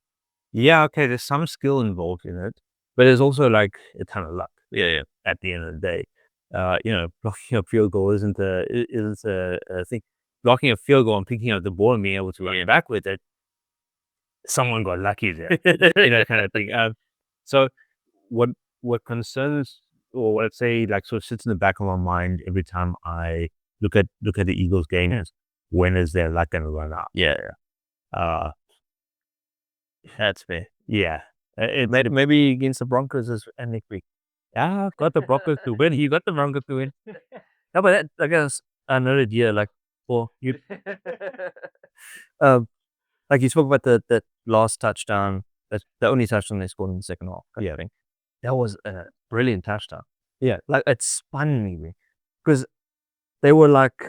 okay, there's some skill involved in it, but there's also like a ton of luck. At the end of the day, blocking a field goal isn't a thing. Blocking a field goal and picking up the ball and being able to run back with it, someone got lucky there, kind of thing. So what concerns, or let's say like sort of sits in the back of my mind every time I look at the Eagles game is, when is their luck going to run out? That's fair. Yeah. Maybe against the Broncos and next week. Yeah, I've got the Broncos to win. You got the Broncos to win. No, but that, I guess another idea, like, well, you, like you spoke about the last touchdown, that's the only touchdown they scored in the second half. Yeah. That was a brilliant touchdown. Yeah. Like, it spun me because they were like,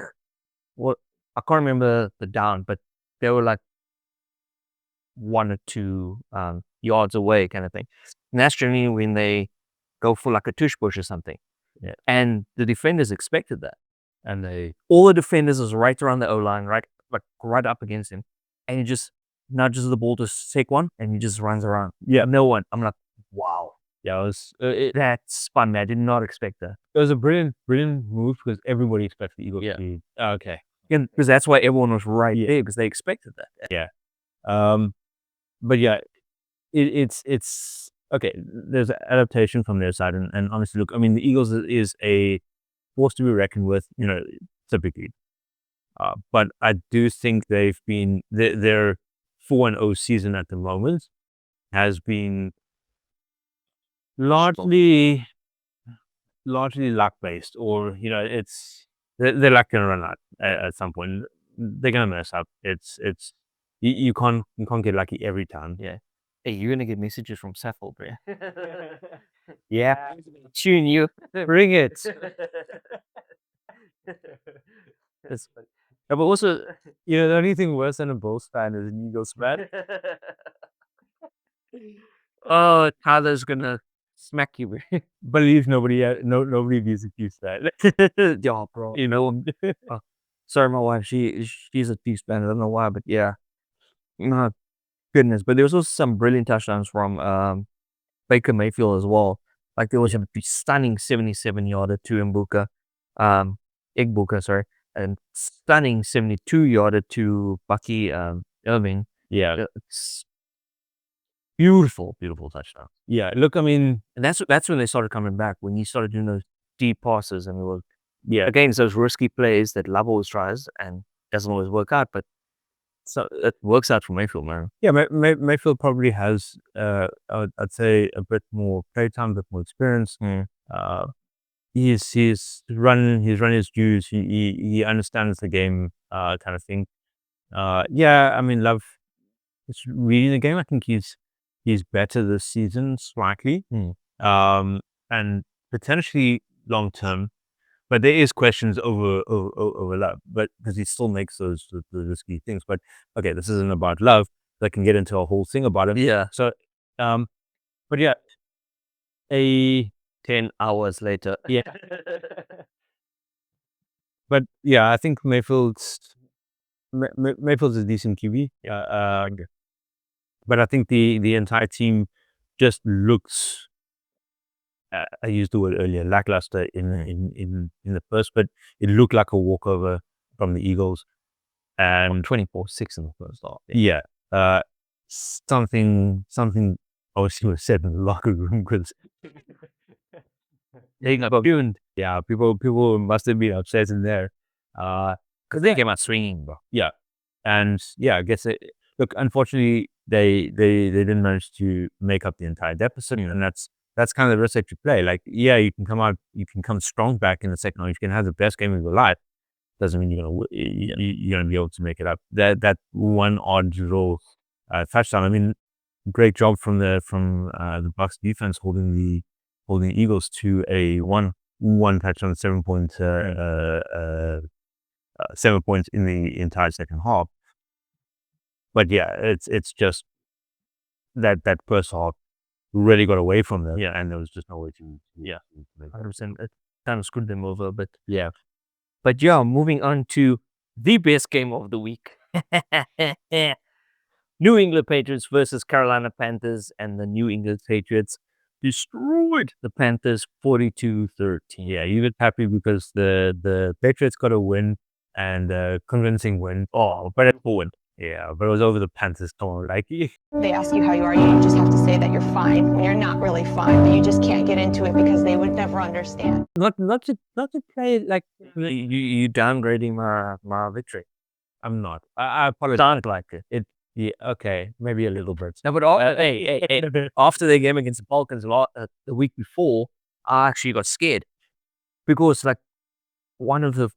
what, I can't remember the down, but they were like 1 or 2 yards away kind of thing. And that's generally when they go for like a tush push or something. Yeah. And the defenders expected that. And all the defenders is right around the O-line, right up against him. And he just nudges the ball to take one and he just runs around. Yeah. No one. I'm like, wow. Yeah, That spun me. I did not expect that. It was a brilliant move because everybody expects the Eagles Yeah. to be okay. And because that's why everyone was right there, because they expected that. Yeah. But yeah, it's okay. There's an adaptation from their side, and honestly, look, I mean, the Eagles is a force to be reckoned with, typically. But I do think they've been their 4-0 season at the moment has been largely luck based, or they're luck gonna run out at some point. They're gonna mess up. It's you can't get lucky every time. Yeah. Hey, you're gonna get messages from Saffold, bro. Yeah, Tune you. bring it. Yeah, but also, The only thing worse than a Bulls fan is an Eagles fan. oh, Tyler's gonna smack you, bro. Believe nobody views accused that. Yeah, bro. Sorry, my wife. She's a Chiefs fan. I don't know why, but yeah. No, goodness. But there was also some brilliant touchdowns from Baker Mayfield as well. Like there was a stunning 77-yarder to Igbuka, sorry, and stunning 72-yarder to Bucky Irving. Yeah, It's beautiful touchdown. yeah. Look, I mean, And that's when they started coming back, when you started doing those deep passes, and it was yeah, again it's those risky plays that Love always tries and doesn't always work out, but so it works out for Mayfield, man. yeah. Mayfield probably has, I'd say, a bit more playtime, a bit more experience. He's run his dues. He understands the game, kind of thing. Yeah, I mean, Love is reading the game. I think he's better this season slightly, and potentially long term. But there is questions over Love, but because he still makes those risky things. But okay, this isn't about Love. that can get into a whole thing about it. Yeah. So, but yeah, 10 hours later. Yeah. But yeah, I think Mayfield's a decent QB. Yeah. But I think the entire team just looks. I used the word earlier, lackluster in the first, but it looked like a walkover from the Eagles. And 24-6 in the first half. yeah, something obviously was said in the locker room because They got tuned. yeah, people must have been upset in there. Because they came out swinging, bro. Yeah, and yeah, I guess look, unfortunately, they didn't manage to make up the entire deficit, and that's kind of the risk that you play. Like, yeah, you can come strong back in the second half. You can have the best game of your life. Doesn't mean you're gonna be able to make it up. That one odd draw touchdown. I mean, great job from the Bucs defense holding the Eagles to a one touchdown, 7 points in the entire second half. But yeah, it's just that first half really got away from them. Yeah. And there was just no way to 100%. It kind of screwed them over, but yeah. But yeah, moving on to the best game of the week. New England Patriots versus Carolina Panthers, and the New England Patriots destroyed the Panthers 42-13. Yeah, you get happy because the Patriots got a win, and a convincing win. Oh, but it's a win. Yeah, but it was over the Panthers. Like, They ask you how you are, you just have to say that you're fine when you're not really fine, but you just can't get into it because they would never understand. not to play like You downgrading my victory. I'm not. I apologize. Sound like it. Yeah, okay, maybe a little bit. No, but hey, after their game against the Falcons the week before, I actually got scared because like one of the,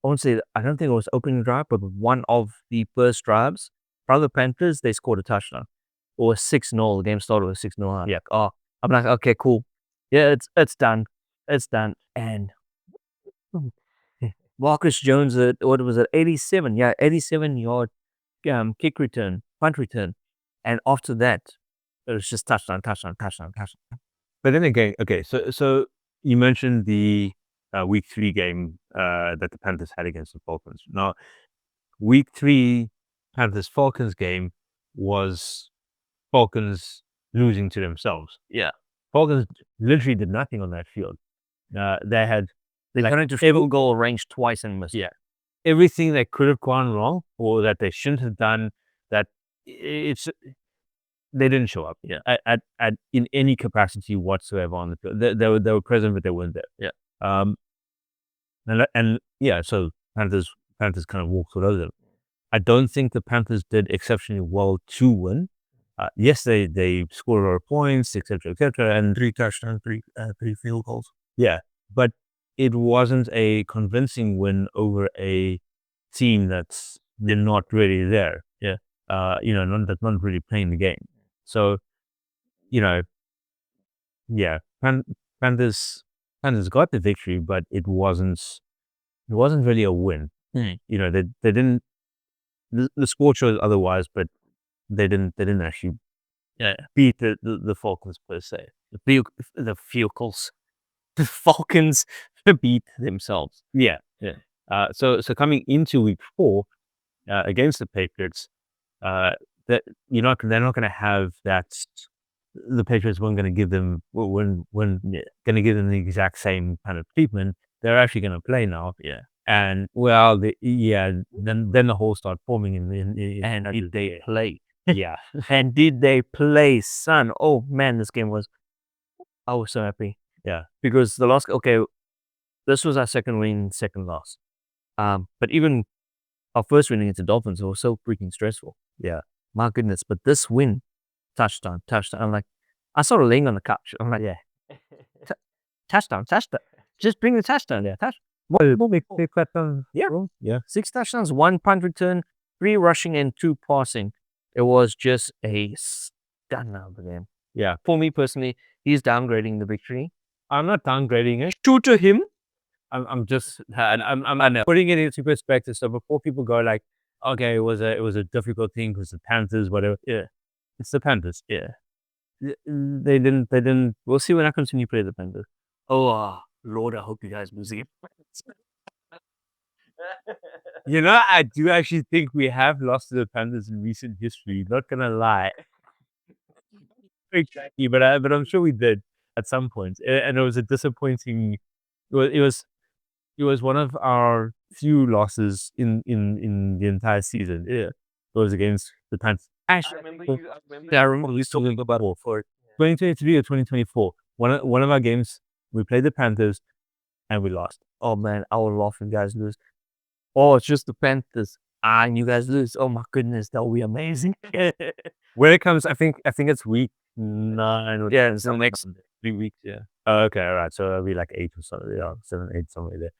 honestly, I don't think it was opening drive, but one of the first drives from the Panthers, they scored a touchdown. It was 6-0. The game started with 6-0. Yeah. Oh, I'm like, okay, cool. Yeah, it's done. It's done. And Marcus Jones at, what was it, 87? Yeah, 87-yard kick return, punt return. And after that, it was just touchdown. But then again, okay, so you mentioned the week 3 game that the Panthers had against the Falcons. Now, week 3 Panthers-Falcons game was Falcons losing to themselves. Yeah. Falcons literally did nothing on that field. They got into field goal range twice and missed. Yeah. Everything that could have gone wrong or that they shouldn't have done, that they didn't show up. Yeah. At in any capacity whatsoever on the field. They were present, but they weren't there. Yeah. And yeah, so Panthers kind of walked all over them. I don't think the Panthers did exceptionally well to win. Yes, they scored a lot of points, etc., and 3 touchdowns, 3 field goals. Yeah, but it wasn't a convincing win over a team that's not really there. Yeah, that's not really playing the game. So, yeah, Panthers got the victory, but it wasn't really a win. Mm. They didn't. The score shows otherwise, but they didn't actually beat the Falcons per se. The Falcons. The Falcons beat themselves. Yeah. So coming into week 4 against the Patriots, that they're not going to have that. The Patriots weren't going to give them going to give them the exact same kind of treatment. They're actually going to play now. Yeah. And well, then the whole start forming and did they play? Yeah. And did they play, son? Oh man, I was so happy. Yeah. Because this was our second win, second loss. But even our first win against the Dolphins, it was so freaking stressful. Yeah. My goodness. But this win, touchdown. I'm like, I started laying on the couch. I'm like, yeah. Touchdown. Just bring the touchdown there. Yeah. 6 touchdowns, 1 punt return, 3 rushing, and 2 passing. It was just a stunner of the game. Yeah. For me personally, he's downgrading the victory. I'm not downgrading it. True to him. I'm just putting it into perspective. So before people go like, okay, it was a difficult thing because the Panthers, whatever. Yeah, it's the Panthers. Yeah, they didn't. We'll see when I continue to play the Panthers. Oh, Lord, I hope you guys lose it. You know, I do actually think we have lost to the Panthers in recent history. Not gonna lie. Exactly, but I'm sure we did at some point, and it was a disappointing. It was one of our few losses in the entire season. Yeah, it was against the Panthers. Actually, I remember we talking about for 2023 or 2024. One of our games, we played the Panthers and we lost. Oh man, I would love if you guys lose. Oh, it's just the Panthers. And you guys lose. Oh my goodness, that would be amazing. When it comes, I think it's week 9 or Yeah, it's the next 3 weeks. Yeah. Oh, okay, all right. So it'll be like 8 or something. Yeah, 7, 8, somewhere there.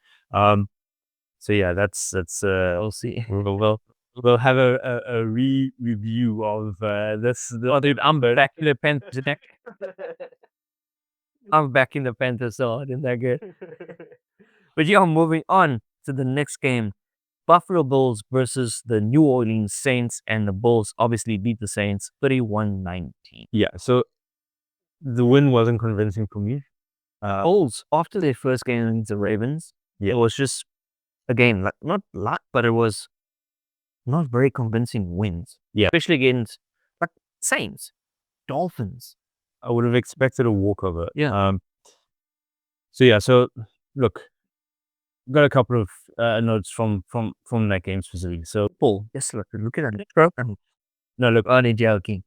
So yeah, that's we'll see. we'll have a review of this. Dude, I'm back in the Panthers. I'm back in the Panthers, so isn't that good? But yeah, moving on to the next game. Buffalo Bills versus the New Orleans Saints, and the Bulls obviously beat the Saints 31-19. Yeah, so the win wasn't convincing for me. Bulls, after their first game against the Ravens, it was just, again, like not luck, but it was not very convincing wins. Yeah. Especially against like Saints, Dolphins. I would have expected a walkover. Yeah. So look, got a couple of notes from that game specifically. So Paul, yes, look at that. no, look, only joking.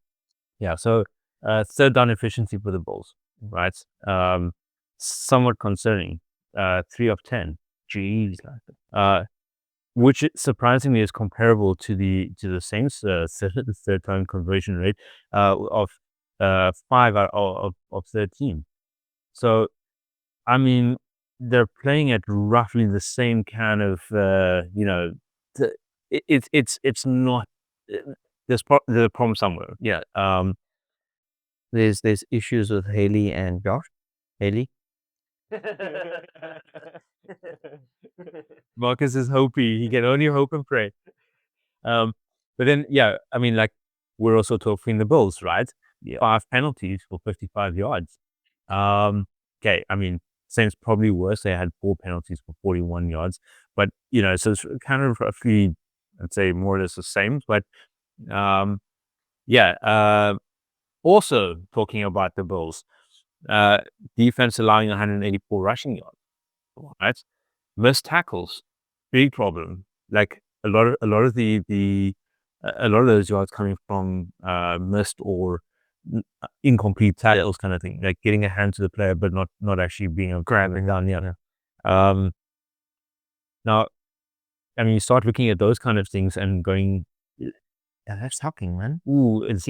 yeah. So third down efficiency for the Bulls, right? Somewhat concerning. 3 of 10. Jeez. Which surprisingly is comparable to the Saints third down conversion rate of 5 out of 13. So, I mean, they're playing at roughly the same kind of it's not there's a problem somewhere. Yeah. There's issues with Haley and Josh. Haley. Marcus is hopey. He can only hope and pray. But then, yeah, I mean, like, we're also talking the Bulls, right? Yeah. 5 penalties for 55 yards. Okay, I mean, Saints probably worse. They had 4 penalties for 41 yards. But, so it's kind of roughly, I'd say, more or less the same. But, also talking about the Bulls, defense allowing 184 rushing yards, right? Missed tackles, big problem. Like a lot of those yards coming from missed or incomplete tackles, kind of thing. Like getting a hand to the player, but not actually being able to grab it down. Yeah. Now, I mean, you start looking at those kind of things and going, yeah, that's shocking, man. Ooh, is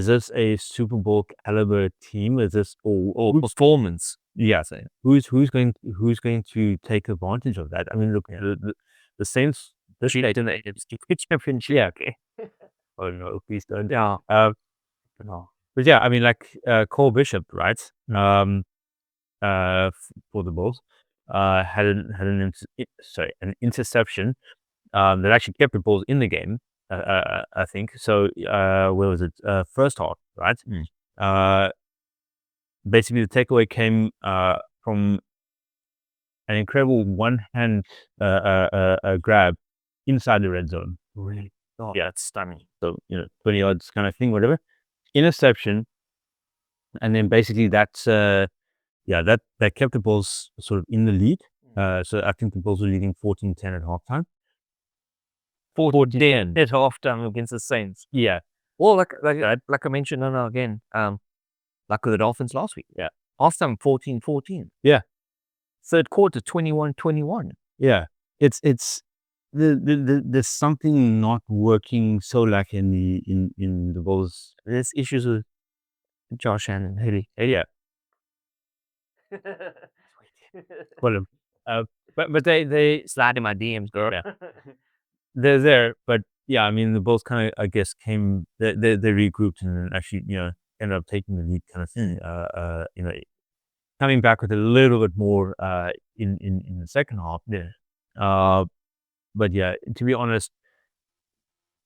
this a Super Bowl caliber team? Is this or performance? Yeah, so who's going to take advantage of that? I mean, look, the Saints. In the championship. Yeah, okay. Oh no, please don't. Yeah. No. But yeah, I mean, like Cole Bishop, right? For the Bulls, had an interception that actually kept the Bulls in the game. I think so. Where was it? First half, right? Basically, the takeaway came from an incredible one-hand grab inside the red zone. Really? Oh, yeah, it's stunning. So 20 yards kind of thing, whatever. Interception, and then basically that's that kept the Bulls sort of in the lead. So I think the Bulls were leading 14-10 at halftime. 14-10 at halftime against the Saints. Yeah. Well, like I mentioned again, like with the Dolphins last week. Yeah. Halftime 14-14. Yeah. Third quarter 21-21. Yeah. It's there's something not working so like in the Bulls. There's issues with Josh and Haley. Yeah. Well, but they slide in my DMs, girl. Yeah. They're there, but yeah, I mean the Bulls kind of, I guess, came they regrouped and actually ended up taking the lead kind of thing. Coming back with a little bit more in the second half. Yeah. But yeah, to be honest,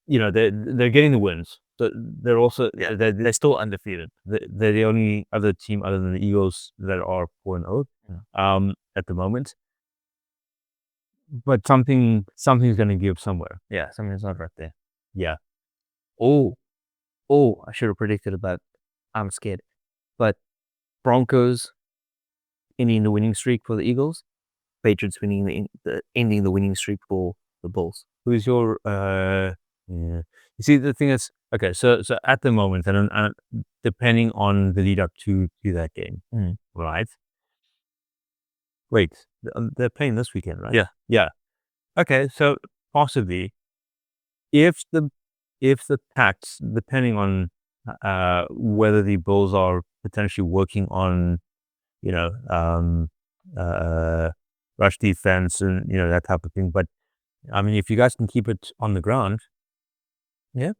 they're getting the wins. So they're also they're still undefeated. They're the only other team other than the Eagles that are 4-0 at the moment. But something's going to give somewhere. Yeah, something's not right there. Yeah. Oh, I should have predicted about. I'm scared. But Broncos ending the winning streak for the Eagles. Patriots ending the winning streak for the Bulls. Who's your yeah. You see, the thing is, okay, so at the moment, and depending on the lead up to that game, right? Wait, they're playing this weekend, right? Yeah. Okay, so possibly, if the Pats, depending on whether the Bulls are potentially working on, rush defense and that type of thing, but I mean, if you guys can keep it on the ground, they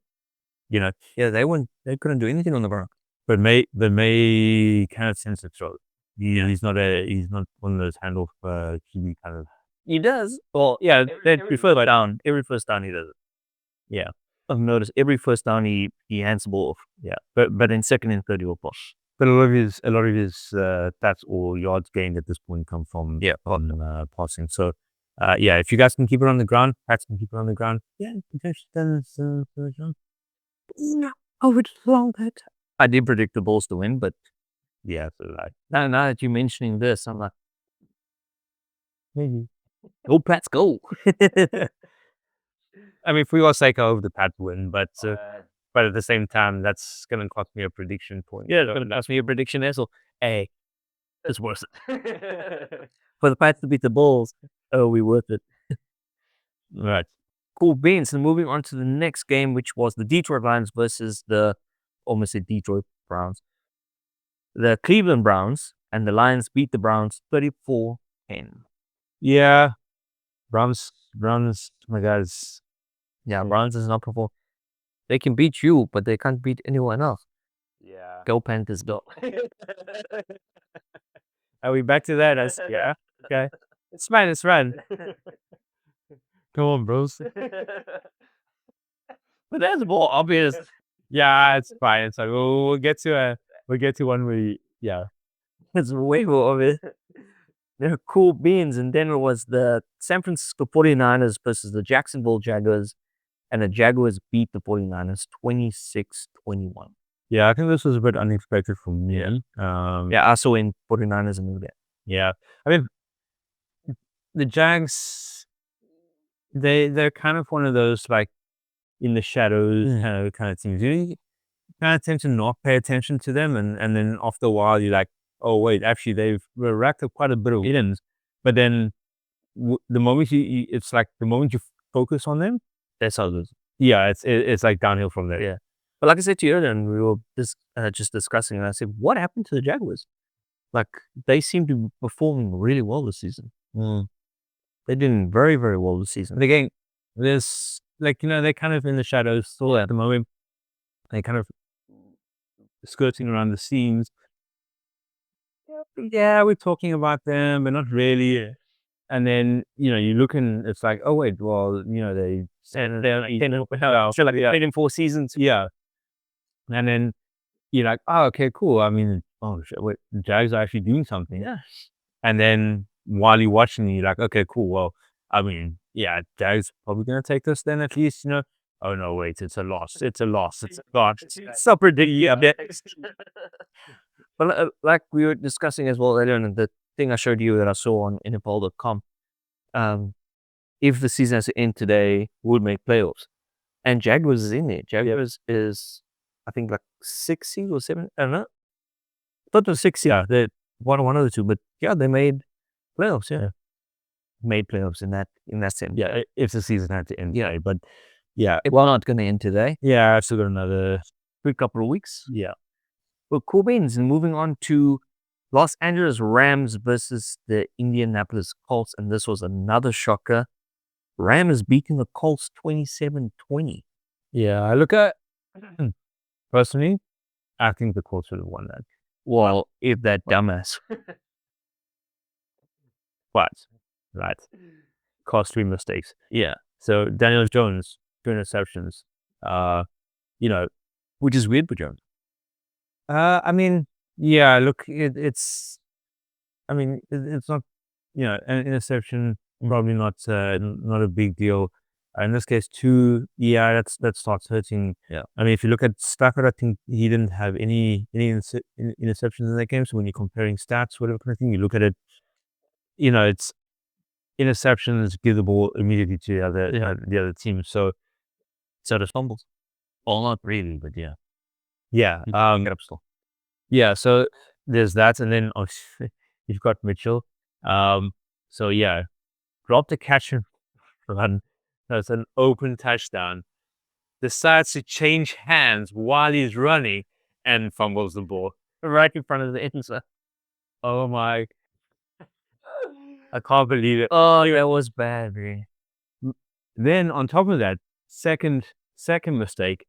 couldn't do anything on the ground. But May kind of sense the throw. He's not one of those handoff QB kind of. He does. Well, yeah, they prefer down. Every first down he does it. Yeah. I've noticed every first down he hands the ball off. Yeah. But in second and third he will push. But a lot of his stats or yards gained at this point come from passing. So if you guys can keep it on the ground, Pats can keep it on the ground. Yeah, potentially No, I would love that. I did predict the Bulls to win, but yeah, so like now that you're mentioning this, I'm like, maybe. Go Pats, go! I mean, for your sake, I hope the Pats win, but at the same time, that's going to cost me a prediction point. Yeah, it's going to cost me a prediction as well. Hey, it's worth it. For the Pats to beat the Bulls, we worth it. Right. Cool beans. And moving on to the next game, which was the Detroit Lions versus the Detroit Browns. The Cleveland Browns and the Lions beat the Browns 34-10. Yeah. Browns, my guys. Yeah, Browns is not performing. They can beat you, but they can't beat anyone else. Yeah. Go Panthers, go. Are we back to that? Yeah. Okay. It's fine. It's run. Come on, bros. But that's more obvious. Yeah, it's fine. It's like we'll get to one where It's way more obvious. They're cool beans. And then it was the San Francisco 49ers versus the Jacksonville Jaguars. And the Jaguars beat the 49ers 26-21. Yeah, I think this was a bit unexpected for me. I saw in 49ers and that. Yeah. I mean, the Jags, they're kind of one of those like in the shadows kind of teams. You kind of tend to not pay attention to them, and then after a while you're like, oh wait, actually they've racked up quite a bit of wins. But then the moment it's like the moment you focus on them, that's how it is. Yeah, it's like downhill from there. Yeah. But like I said to you earlier, and we were just discussing, and I said, what happened to the Jaguars? Like, they seem to be performing really well this season. They're doing very, very well this season. And again, there's like, they're kind of in the shadows still at the moment. They're kind of skirting around the seams. Yeah, we're talking about them, but not really. And then, you look and it's like, oh wait, well, they're 10 in 4 seasons. Yeah. And then you're like, oh, okay, cool. I mean, oh shit, wait, the Jags are actually doing something. Yeah. And then while you're watching, you're like, okay, cool. Well, I mean, yeah, Jags probably gonna take this then at least, Oh no, wait, it's a loss. It's a loss. It's a loss. It's so ridiculous. But like we were discussing as well earlier, and the thing I showed you that I saw on NFL.com, if the season has to end today, would make playoffs. And Jaguars is in there. Jaguars is, I think, like 6 seed or 7. I don't know. I thought it was 6 seed. Yeah, they one of the two, but yeah, they made playoffs. Yeah, made playoffs in that sense. Yeah, if the season had to end today, but yeah, it's not going to end today. Yeah, I've still got another quick couple of weeks. Yeah. Well, cool beans. And moving on to Los Angeles Rams versus the Indianapolis Colts, and this was another shocker. Rams beating the Colts 27-20. Yeah, I look at personally, I think the Colts would have won that. Well, if that dumbass. But right. costly mistakes. Yeah. So Daniel Jones, 2 interceptions. Which is weird for Jones. I mean, yeah, look, it's not, an interception, probably not a big deal. In this case, 2, that starts hurting. Yeah. I mean, if you look at Stafford, I think he didn't have any interceptions in that game. So when you're comparing stats, whatever kind of thing, you look at it, it's interceptions, give the ball immediately to the other team. So the fumbles. Well, not really, but yeah. yeah, Get up still. yeah. So there's that, and then you've got Mitchell. So yeah, drop the catch and run. That's an open touchdown. Decides to change hands while he's running and fumbles the ball right in front of the end zone. Oh my! I can't believe it. Oh, that was bad, man. Then on top of that, second mistake.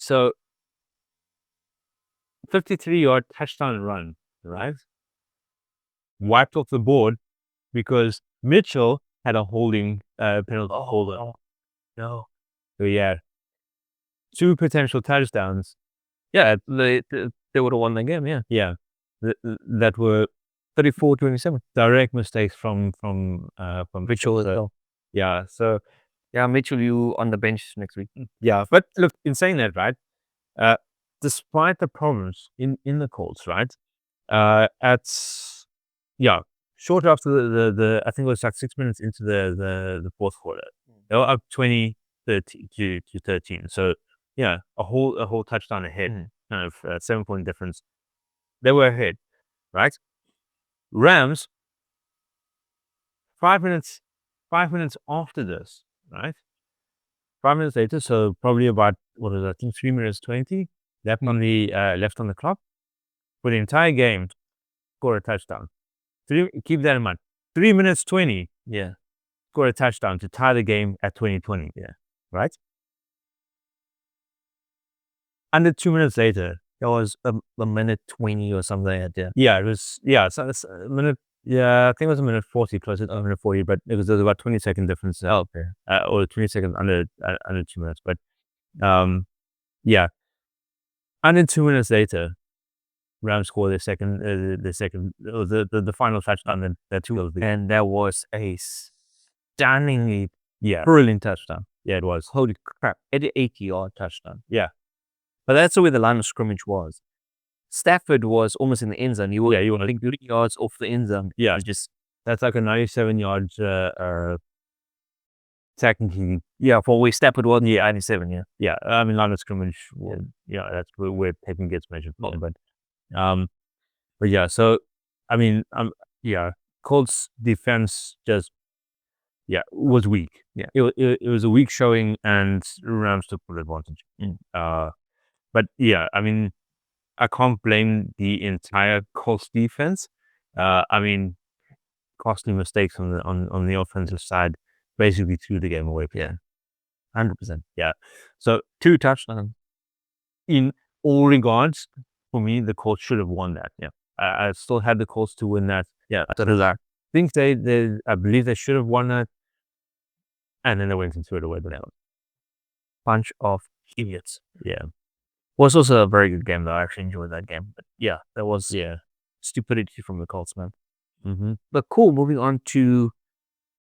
So 53-yard touchdown run, right? Wiped off the board because Mitchell had a holding penalty. No. So yeah, 2 potential touchdowns. Yeah, they would have won the game. Yeah. Yeah, that were 34-27. Direct mistakes from Mitchell as well. Yeah, so Yeah, Mitchell, you on the bench next week. yeah, but look, in saying that, right? Despite the problems in the Colts, right? Short after the I think it was like 6 minutes into the fourth quarter, they were up 20-13 to 13. So yeah, a whole touchdown ahead, kind of 7-point difference. They were ahead, right? Rams, 5 minutes after this, right? 5 minutes later, so probably about, what is it, I think 3 minutes 20 left on the clock. For the entire game, score a touchdown. Keep that in mind. 3 minutes 20, Yeah. score a touchdown to tie the game at 20-20. Yeah. Right? Under 2 minutes later, It was a minute 20 or something like that. yeah, it was, so it's a minute, I think it was a minute 40, closer to a minute 40, but there was about 20-second difference. Okay. Or 20 seconds under 2 minutes. But yeah, under 2 minutes later, Rams score the final touchdown that two. And that was a stunningly brilliant touchdown. Yeah, it was. Holy crap. 80-yard touchdown. Yeah. But that's the way the line of scrimmage was. Stafford was almost in the end zone. You were 30 yards off the end zone. Yeah. That's like a 97-yard technically. Yeah, for where Stafford was. Yeah, 97, yeah. Yeah, I mean, line of scrimmage, that's where Peyton gets measured from. But yeah, so, I mean, Colts defense just, was weak. Yeah. It was a weak showing, and Rams took full advantage. But yeah, I mean, I can't blame the entire Colts defense. I mean, costly mistakes on the offensive side basically threw the game away. Yeah, 100%. Yeah. So 2 touchdowns. In all regards, for me, the Colts should have won that. Yeah. I still had the Colts to win that. Yeah. I think I believe they should have won that. And then they went and threw it away. Bunch of idiots. Yeah. Was also a very good game, though. I actually enjoyed that game. But yeah, that was stupidity from the Colts, man. Mm-hmm. But cool, moving on to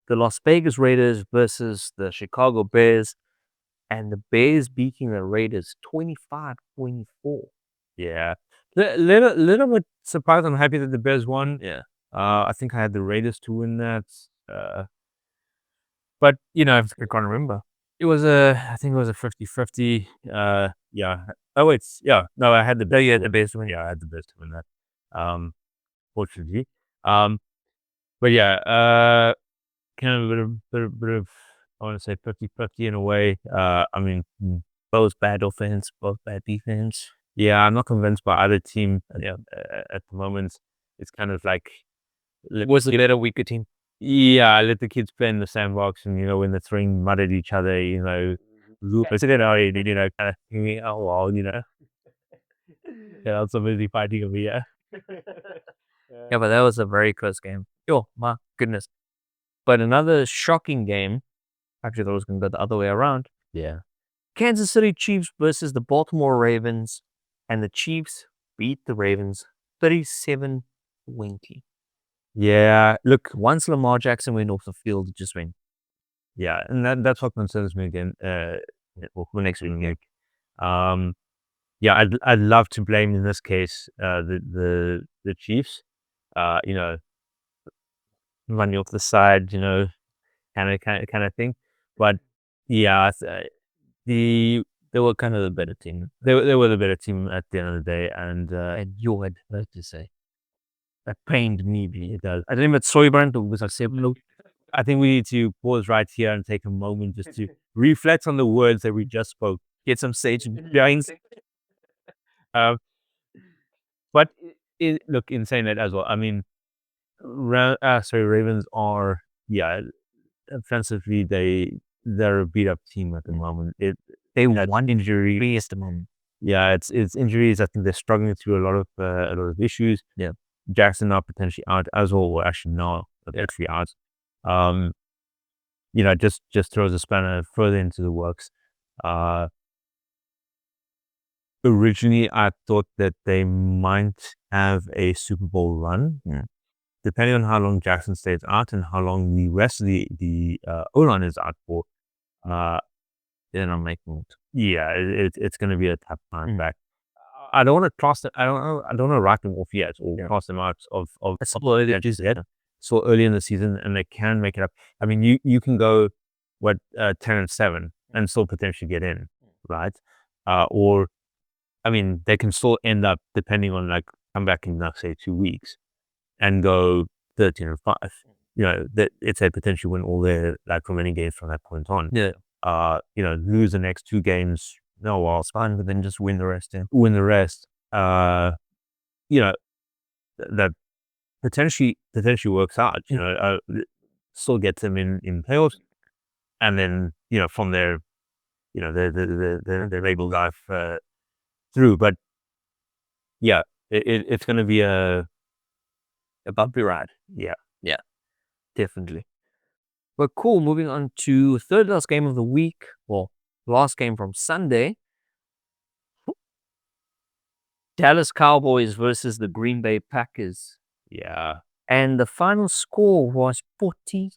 the Las Vegas Raiders versus the Chicago Bears. And the Bears beating the Raiders 25-24. Yeah. Little bit surprised. I'm happy that the Bears won. Yeah. I think I had the Raiders to win that. But, I can't remember. It was I think it was a 50-50. Yeah. Oh, wait. Yeah. No, I had the Bears. You had the Bears to win. Yeah, I had the Bears to win that. Fortunately. But yeah, kind of a bit of, I want to say 50-50 in a way. I mean, both bad offense, both bad defense. Yeah, I'm not convinced by either team at the moment. It's kind of like, was the better, weaker team? Yeah, let the kids play in the sandbox, and when they're throwing mud at each other, kind of thinking, oh well, somebody's fighting over here. Yeah, but that was a very close game. Oh my goodness! But another shocking game. Actually, I thought it was going to go the other way around. Yeah. Kansas City Chiefs versus the Baltimore Ravens, and the Chiefs beat the Ravens 37-20. Yeah. Look, Once Lamar Jackson went off the field, it just went. yeah, and that's what concerns me again. For next week. Yeah, I'd love to blame in this case the Chiefs. Running off the side, kind of thing. But yeah, they were kind of the better team. They were the better team at the end of the day, and You had heard to say. that pained me. It does. I didn't even soy brand was I said no. I think we need to pause right here and take a moment just to reflect on the words that we just spoke. Get some sage and beans. But look, in saying that as well, I mean, Ravens are, offensively they're a beat up team at the moment. They one injury at the moment. Yeah, it's injuries. I think they're struggling through a lot of issues. Yeah. Jackson now potentially out as well. Well, actually now actually out. Just throws a spanner further into the works. Originally, I thought that they might have a Super Bowl run. Yeah. Depending on how long Jackson stays out and how long the rest of the O-line is out for, Then I'm making it. yeah, it's going to be a tough time back. I don't want to cross them. I don't want to write them off yet or cross them out of so early in the season, and they can make it up. I mean, you can go 10-7 and still potentially get in, right? Or I mean, they can still end up depending on come back in say 2 weeks and go 13-5. That it's a potential win all their remaining games from that point on. Yeah. Lose the next 2 games. No, well, It's fine, but then just win the rest. Yeah. win the rest. That potentially works out. Still gets them in playoffs, and then from there, they're able to dive through. But yeah, it's going to be a bumpy ride. Yeah. Definitely. But cool, moving on to third last game of the week. Well, last game from Sunday. Dallas Cowboys versus the Green Bay Packers. Yeah. And the final score was 40-40.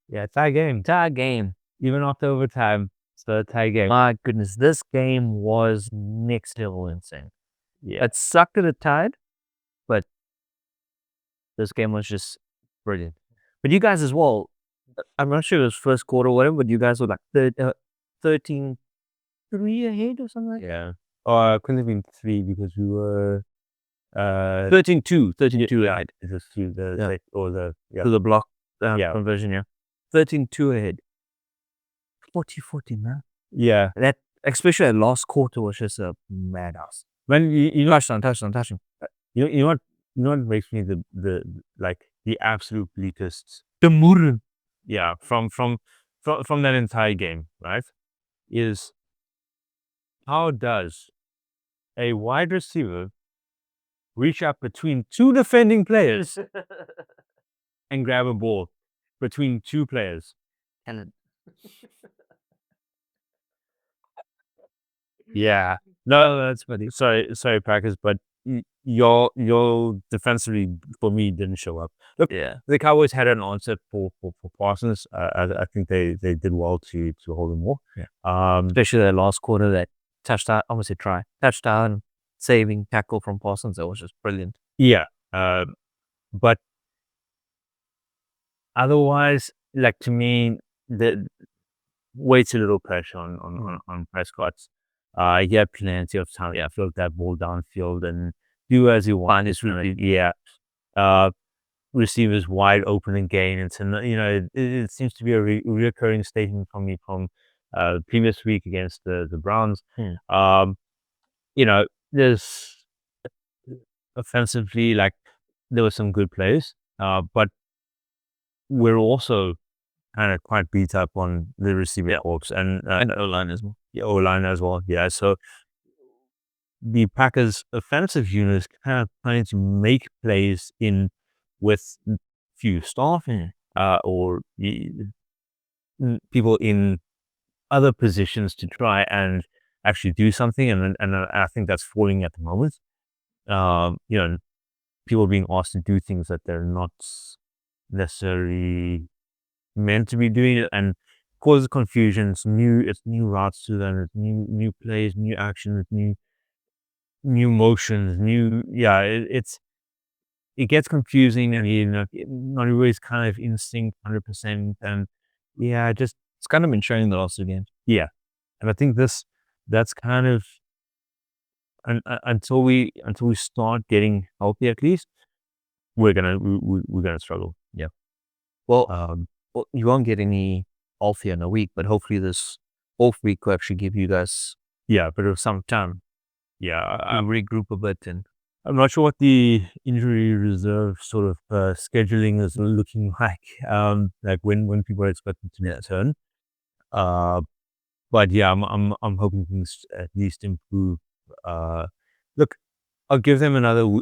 Yeah, tie game. Tie game. Even after overtime, still a tie game. My goodness, this game was next level insane. Yeah. It sucked that it tied, but this game was just brilliant. But you guys as well, I'm not sure it was first quarter or whatever, but you guys were 13-3 ahead or something like that? Yeah. Or it couldn't have been 3 because we were 13-2 ahead. It's just to To the block conversion, yeah. 13-2 ahead. 40-40, man. Yeah. That, especially that last quarter, was just a madhouse. When Touchdown. you know what makes me the absolute bleakest. The Murren. Yeah, from that entire game, right? Is how does a wide receiver reach up between 2 defending players and grab a ball between 2 players? Talent. Yeah. No, that's funny. Sorry, Packers, but your defensively for me didn't show up. Look, the Cowboys had an answer for Parsons. I think they did well to hold him off. Yeah. Especially that last quarter, that touchdown, almost a try, touchdown, saving tackle from Parsons. That was just brilliant. Yeah. But otherwise, to me, the way too little pressure on Prescott's. He had plenty of time. Yeah, float that ball downfield and do as you want. It's really, receivers wide open and gain. And it seems to be a reoccurring statement from me from previous week against the Browns. There's offensively, there were some good plays, but we're also kind of quite beat up on the receiver corps and O-line as well. Yeah, O-line as well. Yeah, so the Packers' offensive unit is kind of trying to make plays in with few staff or people in other positions to try and actually do something, and I think that's falling at the moment. People being asked to do things that they're not necessarily meant to be doing it, and causes confusion. It's new routes to them, it's new plays, new actions, new motions, it gets confusing, and not everybody's kind of instinct 100%, and just It's kind of been showing the last two games. and I think that's kind of until we start getting healthy, at least we're gonna struggle. Well, you won't get any healthier in a week, but hopefully this off week will actually give you guys But of some time. to regroup a bit. And I'm not sure what the injury reserve sort of scheduling is looking like. Like when people are expected to return. But I'm hoping things at least improve. Look, I'll give them another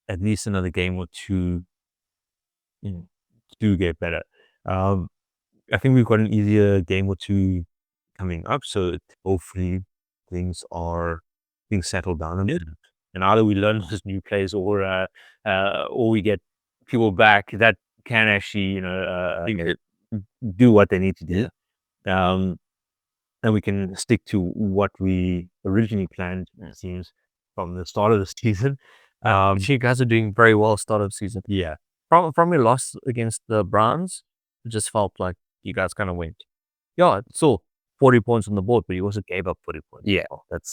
at least another game or two to get better. I think we've got an easier game or two coming up, so hopefully things are being settled down a bit. And either we learn those new plays, or we get people back that can actually do what they need to do. And we can stick to what we originally planned, it seems, from the start of the season. you guys are doing very well start of season. From your loss against the Browns, it just felt like you guys kind of went. So 40 points on the board, but you also gave up 40 points.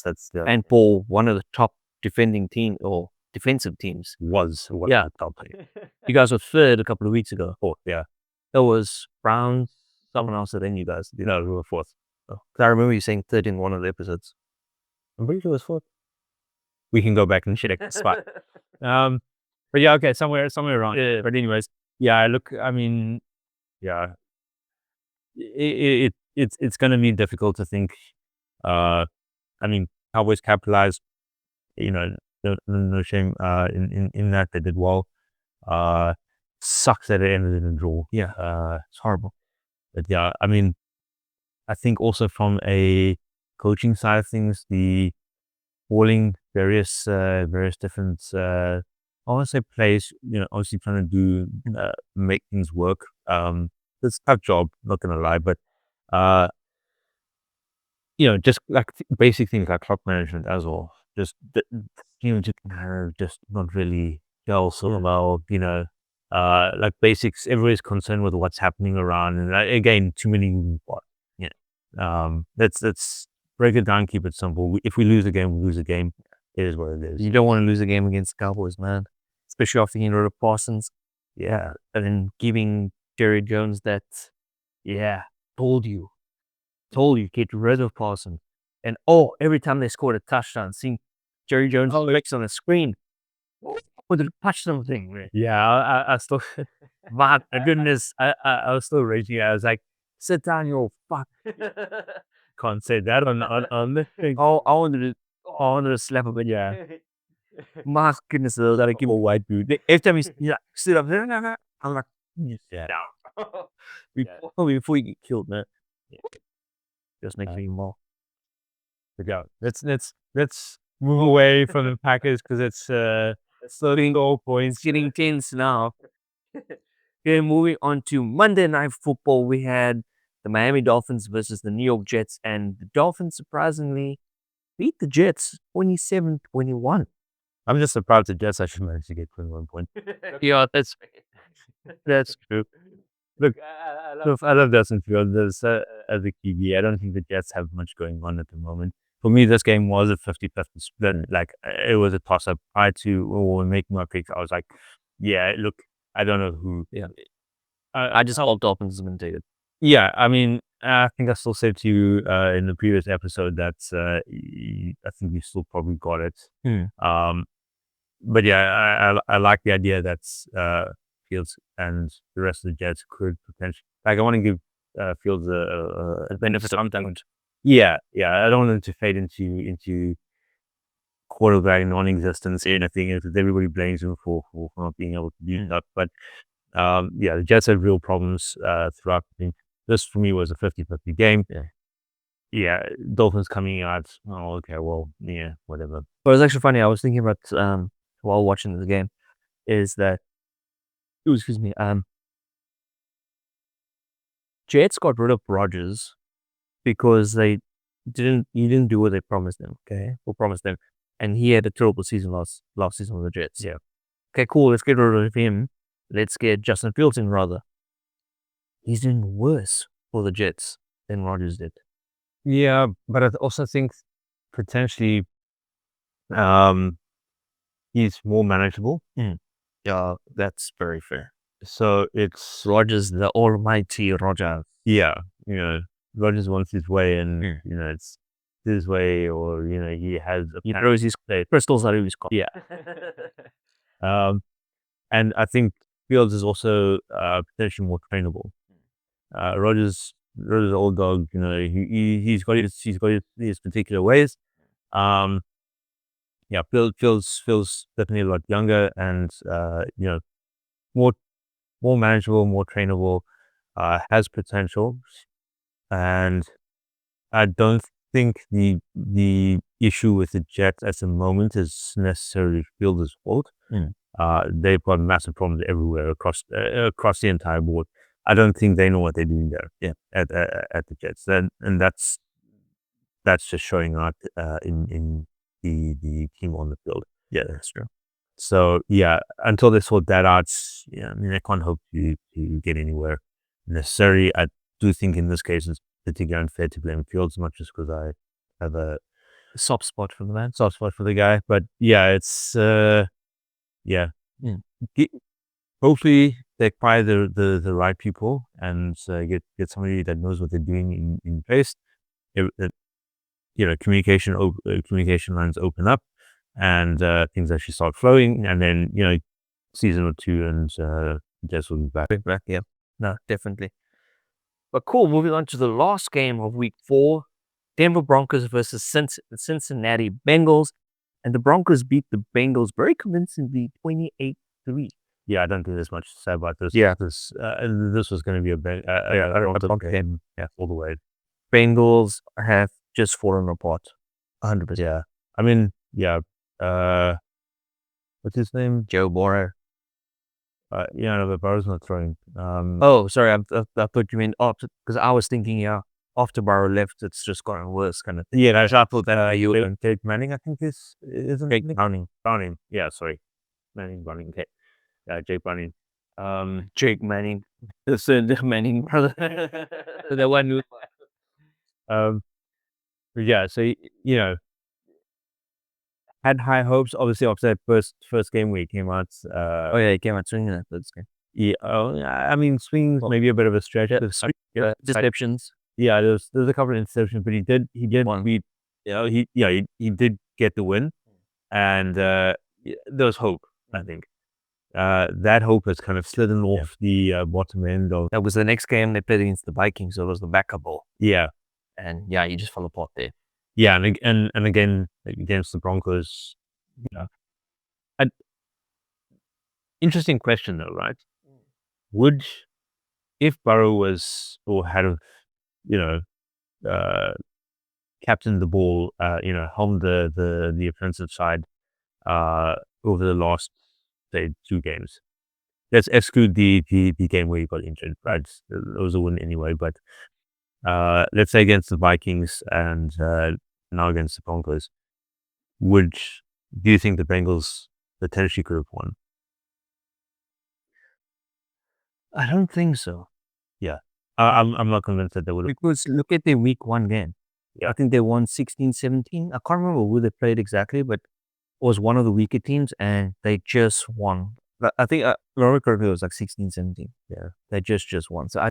That's And for one of the top defending team or defensive teams, was Yeah. the top. you guys were third a couple of weeks ago. Fourth, yeah. It was Browns, someone else, and then you guys. No, we were fourth. 'Cause I remember you saying third in one of the episodes. I'm pretty sure it was fourth. We can go back and check the spot. But okay, somewhere around. Yeah. But anyways, I mean, it's gonna be difficult to think. I mean, Cowboys capitalized. No shame. In that they did well. Sucks that it ended in a draw. It's horrible. But I mean, I think also from a coaching side of things, the calling various different I want to say plays, obviously trying to do make things work. It's a tough job, not gonna lie, but just like basic things like clock management as well. Just just not really gel so well. Like basics. Everybody's concerned with what's happening around, and again, too many moving parts. Let's break it down, keep it simple. If we lose a game, we lose a game. It is what it is. You don't want to lose a game against the Cowboys, man. Especially after getting rid of Parsons. And then giving Jerry Jones that, told you, get rid of Parsons. And every time they scored a touchdown, seeing Jerry Jones flicks on the screen, with the touchdown thing, man. I still, my goodness, I was still raging. I was like, sit down, you fuck. Can't say that on the thing. I wanted to slap him, but my goodness, that I give a white dude. Every time he's like, sit up, I'm like, sit down. Before you get killed, man. Just makes me more. Let's move away from the Packers, because it's 13 goal points. It's getting tense now. Moving on to Monday Night Football, we had the Miami Dolphins versus the New York Jets, and the Dolphins surprisingly beat the Jets 27-21. I'm just surprised the Jets actually managed to get 21 points. That's true. Look, I love Justin Fields as a QB. I don't think the Jets have much going on at the moment. For me, this game was a 50-50 split. Like, it was a toss-up. Prior to making my picks, I was like, look, I don't know who. I just hope Dolphins is going to take it. I mean, I think I still said to you in the previous episode that I think you still probably got it. But I like the idea that Fields and the rest of the Jets could potentially. Like, I want to give Fields a benefit of doubt. I don't want them to fade into quarterback non-existence or anything, because everybody blames him for not being able to do that. But The Jets had real problems throughout. This for me was a 50-50 game. Dolphins coming out. Oh, okay, well, yeah, whatever. But it's actually funny. I was thinking about while watching the game is that Jets got rid of Rodgers because he didn't do what they promised him. Or promised them, and he had a terrible season last season with the Jets. Yeah. Okay, cool. Let's get rid of him. Let's get Justin Fields in rather. He's doing worse for the Jets than Rodgers did. Yeah, but I also think potentially he's more manageable. Yeah, that's very fair. So it's Rodgers, the almighty Rodgers. Yeah, Rodgers wants his way, and it's his way, or he has. He throws his crystals out of his car. Yeah. And I think Fields is also potentially more trainable. Rodgers, old dog. He's got his particular ways. Feels definitely a lot younger, and more manageable, more trainable. Has potential, and I don't think the issue with the Jets at the moment is necessarily Fields' fault. They've got massive problems everywhere across the entire board. I don't think they know what they're doing there. At the Jets, and that's just showing out in the team on the field. Yeah, that's true. So until they sort that out, I can't hope to get anywhere necessarily. I do think in this case it's particularly unfair to blame Fields, not just because I have a soft spot for the man, soft spot for the guy, but it's hopefully they acquire the right people and get somebody that knows what they're doing in place. Communication lines open up, and things actually start flowing, and then season or two, and Jets will be back. Yeah, no, definitely. But cool. Moving on to the last game of Week 4, Denver Broncos versus Cincinnati Bengals, and the Broncos beat the Bengals very convincingly, 28-3. Yeah, I don't think there's much to say about this. Yeah, this was going to be a Bronco game. Yeah, all the way. Bengals have just fallen apart, 100%. Yeah, I mean, what's his name? Joe Burrow. No, but Burrow's not throwing. Oh, sorry, I thought you meant after, because I was thinking, after Burrow left, it's just gotten worse, kind of thing. Yeah, I thought that you would. Jake Manning, I think isn't Jake Browning. Yeah, sorry, Browning. Okay, Jake Browning. Jake Manning, the Manning brother. The one who. So had high hopes. Obviously, after that first game where he came out. He came out swinging that first game. Yeah, I mean, swings maybe a bit of a stretch. Deceptions. Yeah, there's a couple of interceptions, but he did beat. He did get the win, and there was hope. I think that hope has kind of slidden off the bottom end of. That was the next game they played against the Vikings, so it was the backup ball. Yeah, and he just fell apart there. Yeah, and again against the Broncos, an interesting question though, right? Would, if Burrow was or had captained the ball, helmed the offensive side over the last say 2 games. Let's exclude the game where he got injured, right? It was a win anyway, but let's say against the Vikings and now against the Broncos, do you think the Bengals potentially could have won? I don't think so. Yeah, I'm not convinced that they would have. Because look at their Week 1 game. Yeah. I think they won 16-17. I can't remember who they played exactly, but it was one of the weaker teams, and they just won. I think remember correctly, it was like 16-17. Yeah, they just won. So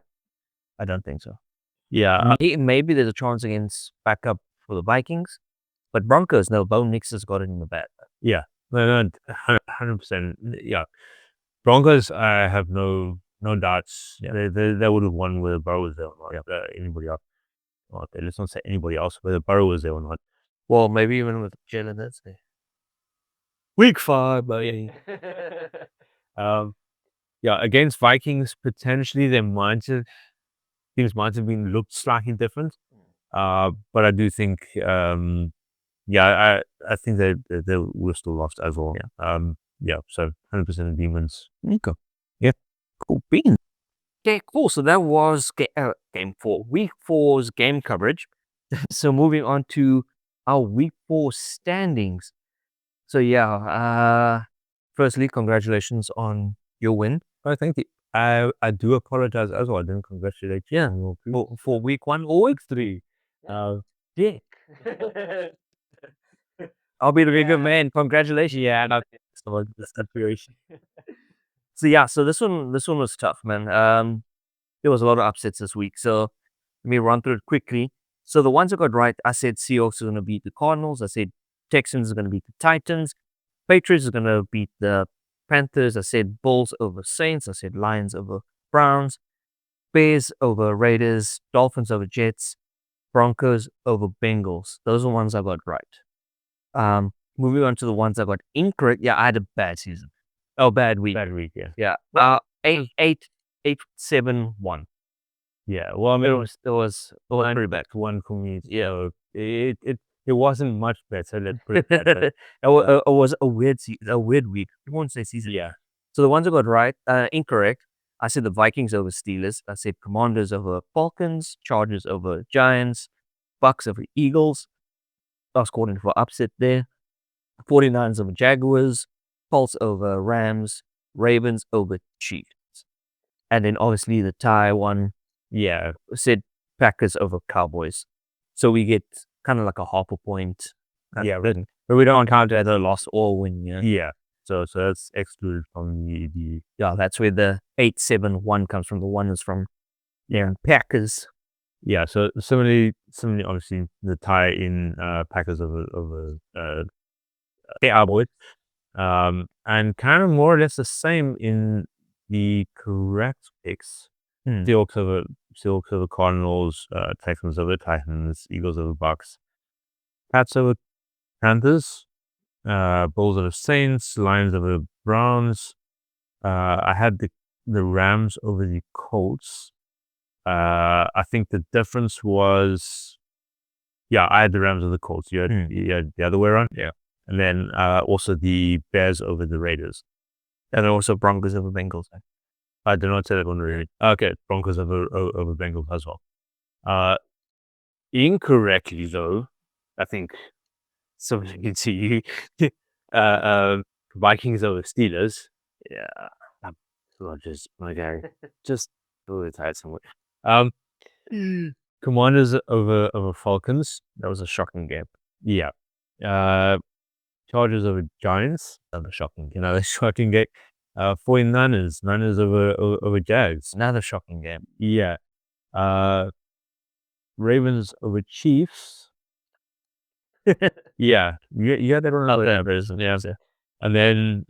I don't think so. Yeah, maybe there's a chance against backup for the Vikings, but Broncos, no, Bo Nix has got it in the bag. Yeah, no, 100%. Yeah, Broncos, I have no doubts. Yeah. They would have won whether Burrow was there or not. Anybody else? Okay, let's not say anybody else, whether Burrow was there or not. Well, maybe even with Jalen Hurts there. Week 5, but yeah, yeah, against Vikings, potentially things might have been looked slightly different. But I do think, I think they were still lost as well. So 100% Demons. Okay. Yeah. Cool beans. Okay, cool. So that was game 4, week 4's game coverage. So moving on to our week 4 standings. So firstly, congratulations on your win. Oh, thank you. I do apologize as well. I didn't congratulate you. Yeah. For week 1 or week 3. Dick. I'll be the bigger man. Congratulations. Yeah, that's situation. So this one was tough, man. There was a lot of upsets this week. So let me run through it quickly. So the ones I got right, I said Seahawks are going to beat the Cardinals. I said Texans are going to beat the Titans. Patriots are going to beat the Panthers. I said Bulls over Saints. I said Lions over Browns. Bears over Raiders. Dolphins over Jets. Broncos over Bengals. Those are the ones I got right. Moving on to the ones I got incorrect. Yeah, I had a bad season. Oh, bad week. Bad week, yeah. Yeah. 8-7-1. Yeah. Well, I mean, It was pretty bad. One for me. Yeah. It wasn't much better. Let's put it that way. It was a weird week. You won't say season. Yeah. So the ones I got right, incorrect. I said the Vikings over Steelers. I said Commanders over Falcons. Chargers over Giants. Bucks over Eagles. I was calling for upset there. 49ers over Jaguars. Colts over Rams. Ravens over Chiefs. And then obviously the tie one. Yeah. Said Packers over Cowboys. So we get kind of like a half a point. Yeah. But we don't count either loss or win. Yeah. Yeah. So that's excluded from the Yeah, that's where the 8-7-1 comes from. The one is from Packers. Yeah, so similarly, obviously the tie in Packers over Cowboys, and kind of more or less the same in the correct picks. Seahawks over Cardinals, Texans over Titans, Eagles over Bucks, Pats over Panthers, Bulls over Saints, Lions over Browns. I had the Rams over the Colts. I think the difference was, I had the Rams over the Colts. You had the other way around. Yeah. And then also the Bears over the Raiders. And then also Broncos over Bengals. I did not say that one really. Okay, Broncos over Bengals as well. Incorrectly though, I think something you can see Vikings over Steelers. Yeah. Just really tired somewhere. Commanders over Falcons. That was a shocking game. Yeah. Chargers over Giants. Another shocking game. 49ers over Jags. Another shocking game. Yeah. Ravens over Chiefs. Yeah. You had that on another version. Yeah. And then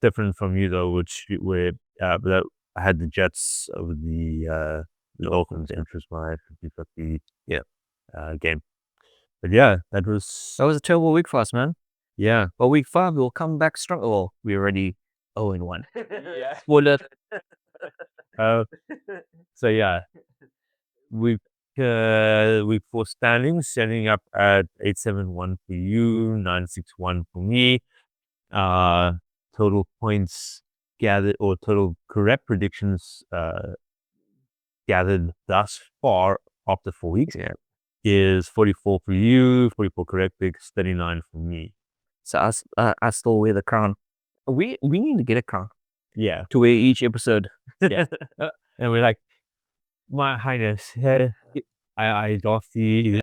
different from you though, where I had the Jets over the Dolphins, which was my 50-50 game. But yeah, that was a terrible week for us, man. Yeah. But week 5 we'll come back strong. Well, we're already 0-1. Yeah. Spoiler. So yeah, week 4 standings setting up at 8-7-1 for you, 9-6-1 for me. Total points gathered or total correct predictions gathered thus far after 4 weeks is 44 for you, 44 correct picks, 39 for me. So I still wear the crown. We need to get a crown. Yeah. To wear each episode. Yeah. And we're like, My Highness, I doff the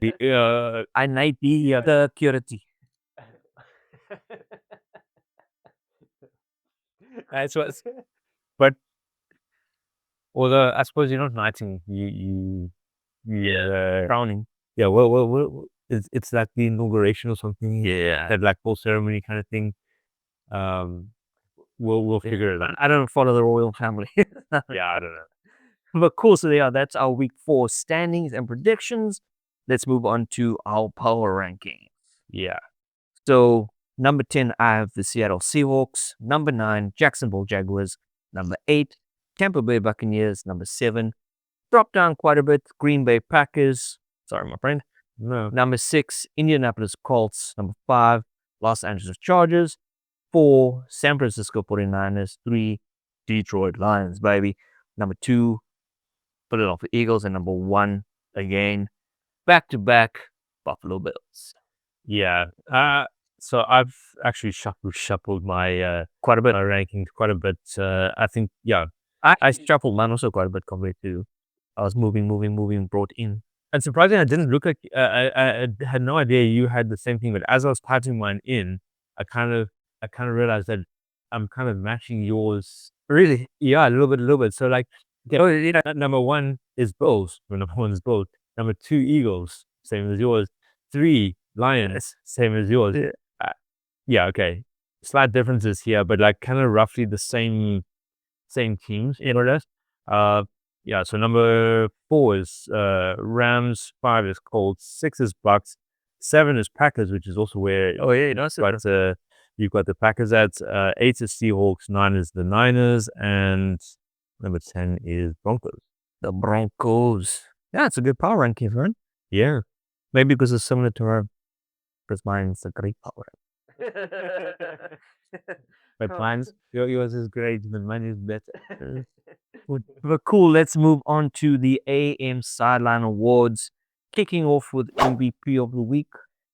I knight the security. That's what. But although I suppose you're not knighting, you crowning. Yeah, well, it's like the inauguration or something. Yeah, that like full ceremony kind of thing. We'll figure it out. I don't follow the royal family. Yeah, I don't know. But cool. So that's our week 4 standings and predictions. Let's move on to our power rankings. Yeah. So number 10, I have the Seattle Seahawks. Number 9, Jacksonville Jaguars. Number 8, Tampa Bay Buccaneers, number 7. Dropped down quite a bit. Green Bay Packers. Sorry, my friend. No. Number 6, Indianapolis Colts. Number 5, Los Angeles Chargers. 4, San Francisco 49ers. 3, Detroit Lions, baby. Number 2, Philadelphia Eagles. And number 1, again, back-to-back, Buffalo Bills. Yeah. So I've actually shuffled my Quite a bit. my rankings quite a bit. I think I shuffled mine also quite a bit compared to I was moving, brought in. and surprisingly, I didn't look like I had no idea you had the same thing. But as I was typing mine in, I kind of realized that I'm kind of matching yours. Really? Yeah, a little bit. So like, number 1 is Bills. Number 1 is Bills. Number 2, Eagles, same as yours. 3, Lions, same as yours. Yeah. Okay. Slight differences here, but like kind of roughly the same teams, more or less. So number 4 is Rams, 5 is Colts, 6 is Bucks, 7 is Packers, which is also where you've got the Packers at. 8 is Seahawks, 9 is the Niners, and number 10 is Broncos. The Broncos. Yeah, it's a good power ranking, right? Yeah. Maybe because it's similar to our, because mine's a great power ranking. But mine's yours is great, but mine is better. But cool, let's move on to the AM Sideline Awards. Kicking off with MVP of the week.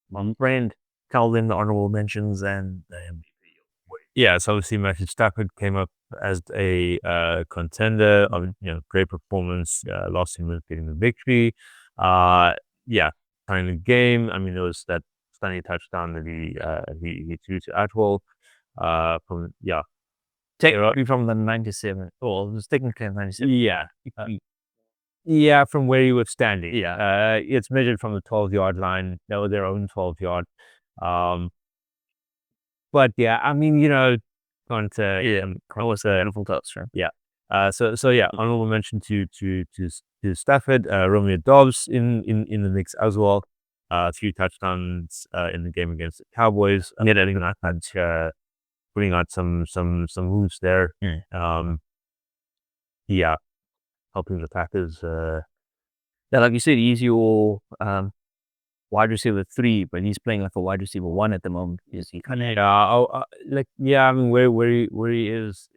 My friend, tell them the honorable mentions and the MVP. Yeah, so obviously Matthew Stafford came up as a contender. Great performance. Lost him with getting the victory. Playing the game. I mean, there was that stunning touchdown that he threw to Atwell. Technically from the 97. Well, it was technically 97. Yeah, from where he was standing. Yeah. It's measured from the 12-yard line. That was their own 12-yard. But yeah, I mean, It was a beautiful touch, right? Yeah. Honorable mention to Stafford, Romeo Dobbs in the mix as well. A few touchdowns in the game against the Cowboys. I think I had putting out some moves there. Helping the Packers. Like you said, he's your wide receiver 3, but he's playing like a wide receiver 1 at the moment. Is he kind of? I mean, where he is,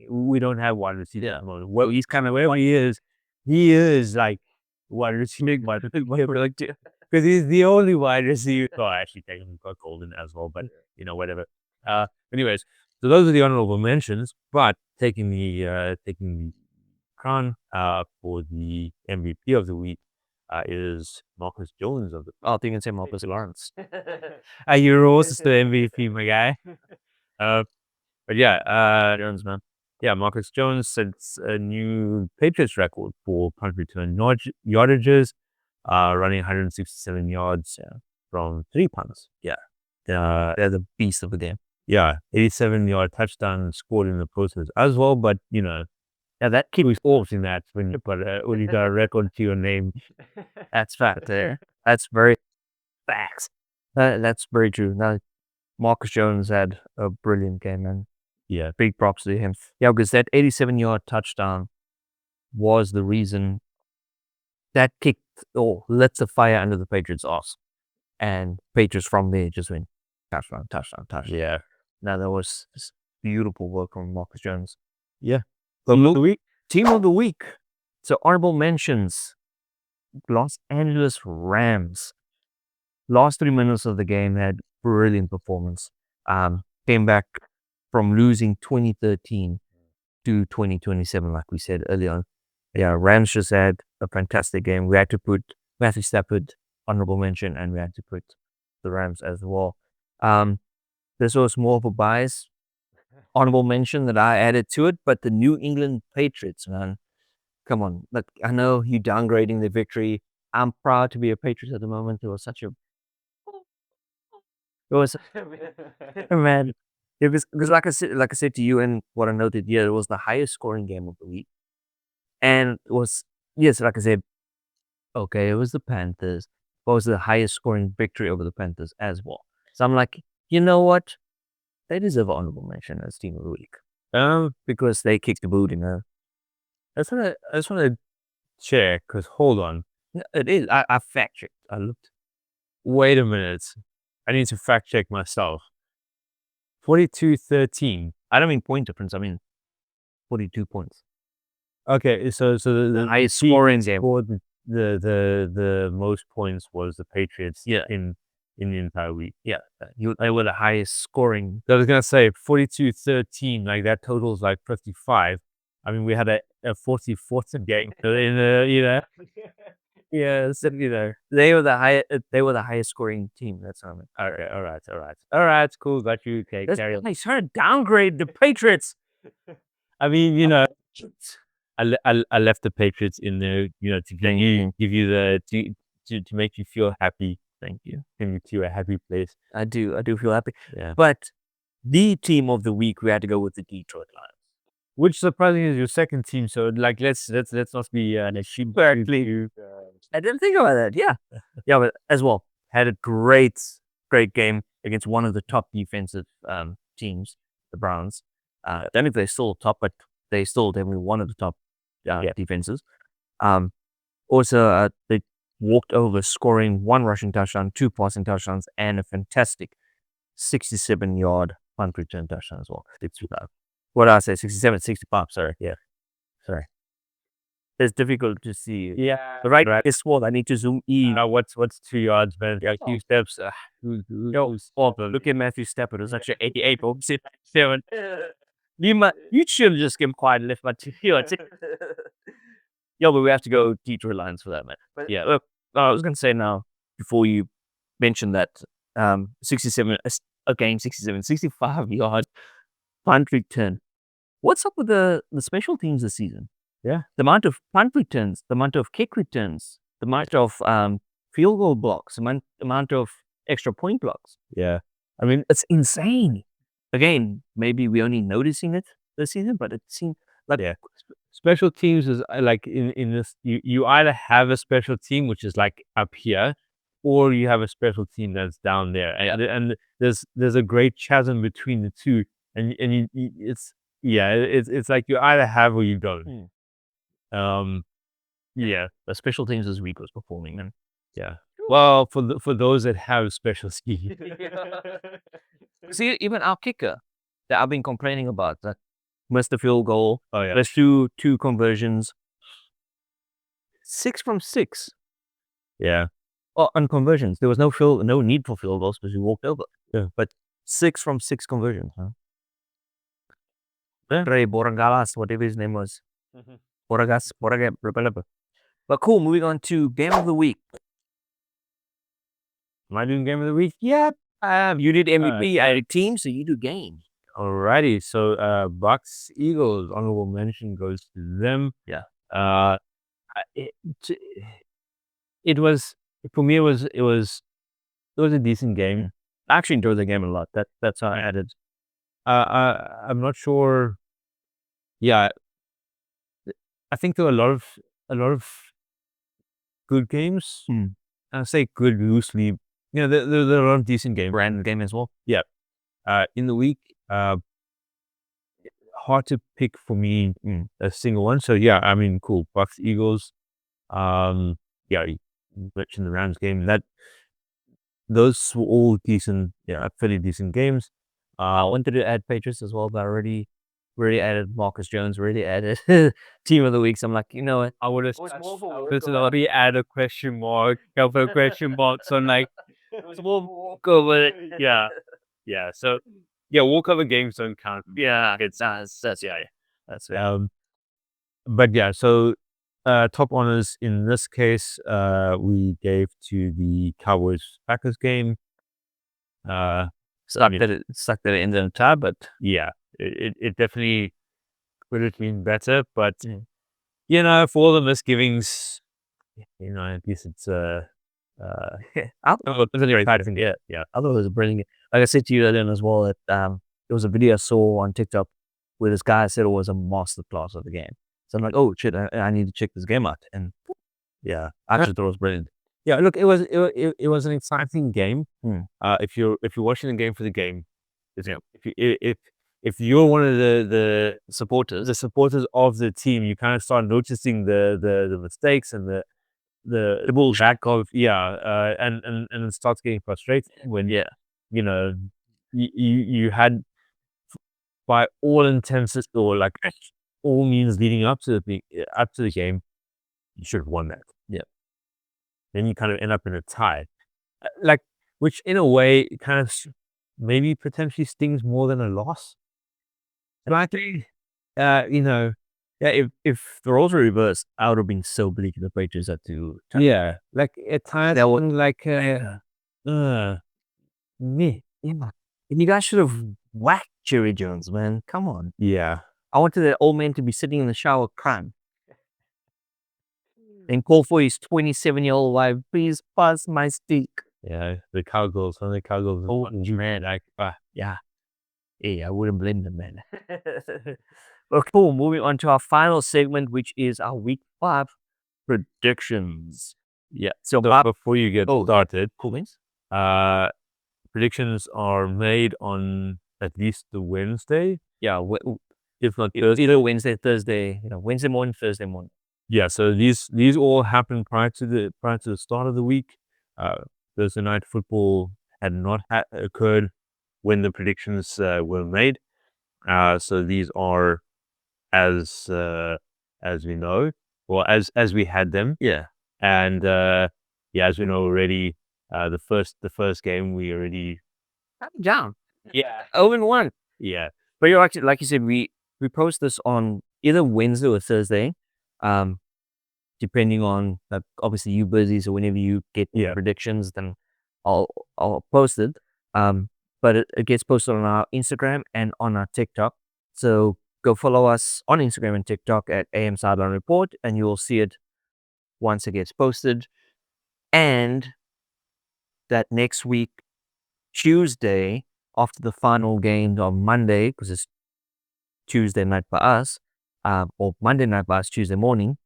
we don't have wide receiver at the moment. Well, he's kind of where he is like wide receiver, because he's the only wide receiver. Oh, actually, technically got Golden as well, but whatever. Anyways, so those are the honorable mentions. But taking the crown for the MVP of the week is Marcus Jones of the. I think you can say Marcus Lawrence. You're also the MVP, my guy. But yeah, Jones, man. Yeah, Marcus Jones sets a new Patriots record for punt return yardages, running 167 yards from 3 punts. Yeah. They're the beast of the game. Yeah, 87-yard touchdown scored in the process as well. But that kid was awesome. That when you got a record to your name. That's fact there. That's very facts. That's very true. Now, Marcus Jones had a brilliant game, man. Yeah, big props to him. Yeah, because that 87-yard touchdown was the reason that kicked or lit the fire under the Patriots' arse. And Patriots from there just went touchdown. Yeah. Now, that was beautiful work from Marcus Jones. Yeah. Team of the week. So, honorable mentions. Los Angeles Rams. Last 3 minutes of the game had brilliant performance. Came back from losing 2013 to 2027, like we said earlier on. Yeah, Rams just had a fantastic game. We had to put Matthew Stafford honorable mention, and we had to put the Rams as well. This was more of a bias honorable mention that I added to it, but the New England Patriots, man. Come on. Look, I know you downgrading the victory. I'm proud to be a Patriot at the moment. It was man. It was because like I said to you, and what I noted here, it was the highest scoring game of the week. And it was, yes, like I said, okay, it was the Panthers, but it was the highest scoring victory over the Panthers as well. So I'm like, you know what? They deserve an honorable mention as team of the week. Because they kicked the boot, I just want to check, because hold on. It is. I fact checked. I looked. Wait a minute. I need to fact check myself. 42-13. I don't mean point difference. I mean 42 points. Okay, so the highest team scoring game. scored the most points was the Patriots. Yeah. in the entire week. Yeah, they were the highest scoring. I was gonna say 42-13. Like that totals like 55. I mean, we had a 40-40 game in Yeah, so, they were the highest scoring team. That's what I mean. All right, cool, got you. Okay, That's carry on. nice. Trying to downgrade the Patriots. I mean, I left the Patriots in there, to give you to make you feel happy. Thank you. Bring you to a happy place. I do feel happy. Yeah. But the team of the week, we had to go with the Detroit Lions. Which surprisingly is your second team. So like, let's not be ashamed. Exactly. I didn't think about that. Yeah, yeah, but as well had a great game against one of the top defensive teams, the Browns. I don't know if they're still top, but they still definitely one of the top defenses. Also, they walked over, scoring 1 rushing touchdown, 2 passing touchdowns, and a fantastic 67-yard punt return touchdown as well. 65. What did I say? 67, 65. Sorry. Yeah. Sorry. It's difficult to see. Yeah. The right is small. I need to zoom in. What's 2 yards, man? A few steps. Look at Matthew Stafford. It was actually 88, but 7. You should have just given quiet and left my 2 yards. But we have to go Detroit Lions for that, man. But yeah, look, I was going to say now, before you mentioned that 67, 65-yard punt return. What's up with the special teams this season? Yeah. The amount of punt returns, the amount of kick returns, the amount of field goal blocks, the amount of extra point blocks. Yeah. I mean, It's insane. Again, maybe we're only noticing it this season, but it seems like special teams is like in this, you either have a special team, which is like up here, or you have a special team that's down there. And there's a great chasm between the two. And it's like you either have or you don't. the special teams this week was performing, man. Yeah. Well, for those that have special schemes. See, even our kicker that I've been complaining about, that missed the field goal. Oh yeah. Let's do 2 conversions. 6 from 6. Yeah. Oh, on conversions. There was no need for field goals because we walked over. Yeah. But 6 from 6 conversions, huh? Ray Borangalas, whatever his name was. Boragas. But cool, moving on to game of the week. Am I doing game of the week? Yeah. You did MVP. I did team, so you do game. Alrighty. So Bucks Eagles, honorable mention goes to them. Yeah. It was, for me, it was a decent game. I actually enjoyed the game a lot. That's how I added. I'm not sure. Yeah, I think there were a lot of good games. I say good loosely. There are a lot of decent games. Random game as well. Yeah. In the week, hard to pick for me a single one. So yeah, I mean, cool. Bucks Eagles. Yeah, you mentioned the Rams game. Those were all decent. Yeah, fairly decent games. I wanted to add Patriots as well, but I already added Marcus Jones, already added team of the week. So I'm like, you know what? I would have already add a question mark, couple of question marks on like, We'll go with it. yeah. So yeah, walkover games don't count. Yeah, that's But yeah, so top honors in this case, we gave to the Cowboys-Packers game. sucked that it ended in a tie, but Yeah, it definitely could have been better, but for all the misgivings, at least it's I thought it was brilliant. Like I said to you earlier as well, that there was a video I saw on TikTok where this guy said it was a masterclass of the game. So I'm like, oh shit, I need to check this game out. And yeah, I actually thought it was brilliant. Yeah, look, it was an exciting game. If you're watching the game for the game, if if you're one of the supporters of the team, you kind of start noticing the mistakes and the bullshit. lack of and it starts getting frustrating when you know you had, by all intents or like all means leading up to the game, you should have won that. Then you kind of end up in a tie, like, which in a way kind of maybe potentially stings more than a loss. And I think, if the roles were reversed, I would have been so bleak the Patriots had to. like at times, That would- like, me, And you guys should have whacked Jerry Jones, man. Come on. yeah, I wanted that old man to be sitting in the shower crying. And call for his 27-year-old wife, please pass my stick. the Cowgirls, some of the Cowgirls, Oh, man. like, Yeah. Hey, I wouldn't blame them, man. Okay, cool. Moving on to our final segment, which is our week 5 predictions. So before you get started, Cool beans. predictions are made on at least the Wednesday, Yeah, if not Thursday. either Wednesday, Thursday, Wednesday morning, Thursday morning. Yeah, so these all happened prior to the start of the week. Thursday night football had not occurred when the predictions were made. So these are as we know, or as we had them. Yeah. And as we know already, the first game we already Down. yeah 0-1. yeah But you're actually, like you said, we post this on either Wednesday or Thursday, depending on, like, obviously you busy, so whenever you get predictions, then I'll post it. But it gets posted on our Instagram and on our TikTok. So go follow us on Instagram and TikTok at AM Sideline Report, and you will see it once it gets posted. And that next week, Tuesday, after the final game on Monday, because it's Tuesday night for us, or Monday night for us, Tuesday morning,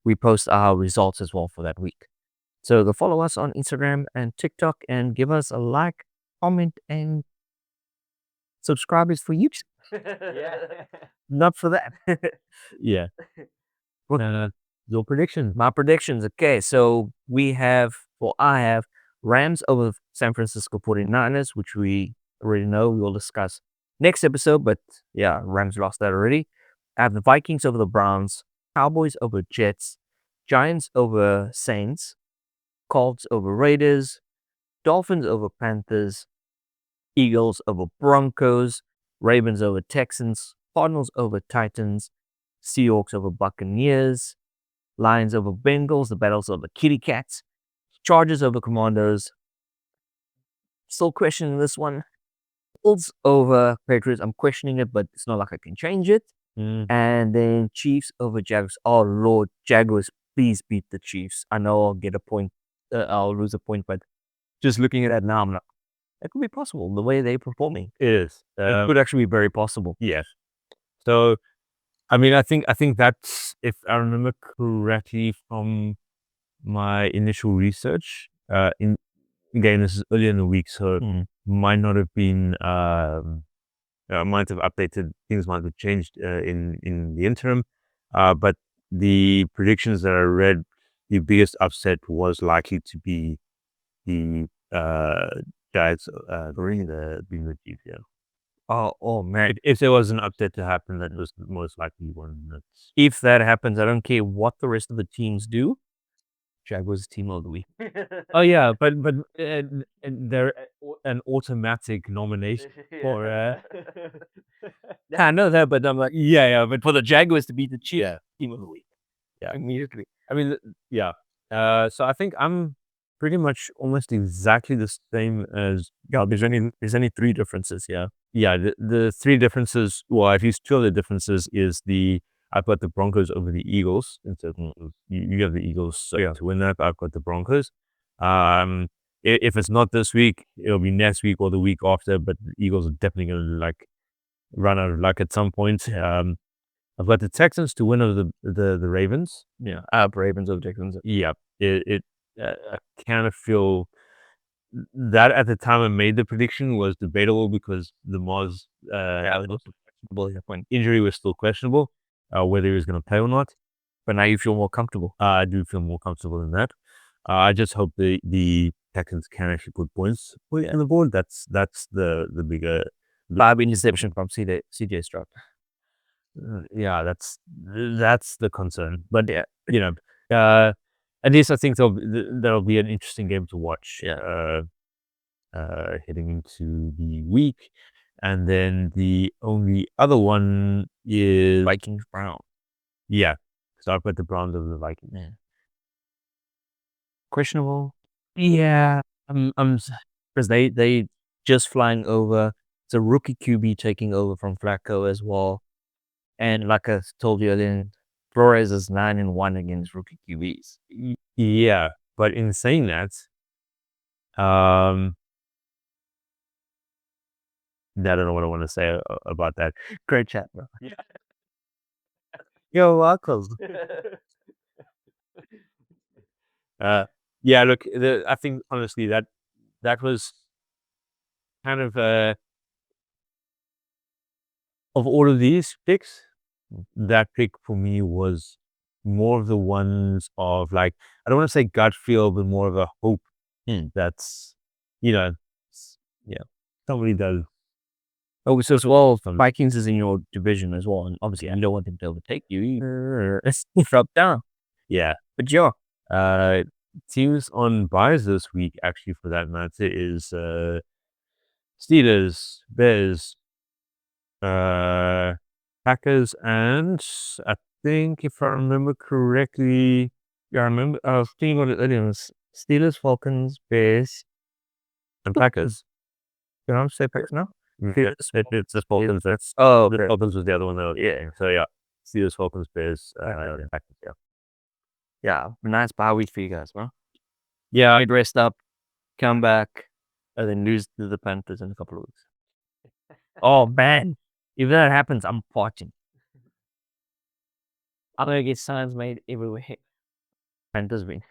we post our results as well for that week. So go follow us on Instagram and TikTok and give us a like, comment, and subscribe is for YouTube. Not for that. yeah. Your predictions. My predictions. Okay, so I have Rams over San Francisco 49ers, which we already know. We will discuss next episode, but yeah, Rams lost that already. I have the Vikings over the Browns, Cowboys over Jets, Giants over Saints, Colts over Raiders, Dolphins over Panthers, Eagles over Broncos, Ravens over Texans, Cardinals over Titans, Seahawks over Buccaneers, Lions over Bengals, the battles of the Kitty Cats, Chargers over Commandos. Still questioning this one. Bills over Patriots. I'm questioning it, but it's not like I can change it. And then Chiefs over Jaguars. Oh Lord, Jaguars, please beat the Chiefs. I know I'll get a point. I'll lose a point, but just looking at that now, I'm like, that could be possible. The way they're performing, It is. it could actually be very possible. Yes. So, I mean, I think that's, if I remember correctly from my initial research, again, this is earlier in the week, so might not have been, might have updated, things might have changed in the interim. But the predictions that I read, the biggest upset was likely to be the Giants being the Chiefs. Yeah. Oh man. If there was an upset to happen, that was most likely one. If that happens, I don't care what the rest of the teams do. Jaguars team of the week. Oh yeah, but and they're an automatic nomination for. I know that, but I'm like, but for the Jaguars to beat the Chiefs team of the week. Yeah. Immediately. I mean, yeah. So I think I'm pretty much almost exactly the same as. Yeah, there's only 3 differences. Yeah. Yeah, the 3 differences, well, at least 2 of the differences is I've got the Broncos over the Eagles. And so you have the Eagles to win that. I've got the Broncos. If it's not this week, it'll be next week or the week after. But the Eagles are definitely going to run out of luck at some point. I've got the Texans to win over the Ravens. Yeah, Ravens over Texans. Yeah, I kind of feel that at the time I made the prediction was debatable because Lamar's injury was still questionable, whether he was going to play or not. But now you feel more comfortable. I do feel more comfortable in that. I just hope the Texans can actually put points on the board. That's the bigger 5 interception from CJ Stroud. yeah, that's the concern. But you know, at least I think that'll be an interesting game to watch. Heading into the week, and then the only other one is Vikings Brown. Yeah, start with the Browns of the Vikings. Yeah. Questionable. Yeah, Because they just flying over. It's a rookie QB taking over from Flacco as well. And like I told you earlier, Flores is 9-1 against rookie QBs. Yeah, but in saying that, I don't know what I want to say about that. Great chat, bro. Yeah. You're welcome. Yeah, look, I think honestly that was kind of all of these picks, that pick for me was more of the ones of like, I don't want to say gut feel, but more of a hope. That's, yeah, somebody does. Oh, so as well, Vikings is in your division as well, and obviously I don't want them to overtake you. It's up down. Yeah, but yeah, teams on buys this week, actually, for that matter, is Steelers, Bears, Packers, and I think if I remember correctly, I was thinking about it earlier. Steelers, Falcons, Bears, and Packers. Can I say Packers now? It's the Falcons. The Falcons was the other one though. Yeah. So yeah, Steelers, Falcons, Bears, Packers. Yeah, nice bye week for you guys, bro. Yeah, I'd rest up, come back, and then lose to the Panthers in a couple of weeks. Oh man, if that happens, I'm watching. I'm gonna get signs made everywhere. Panthers win.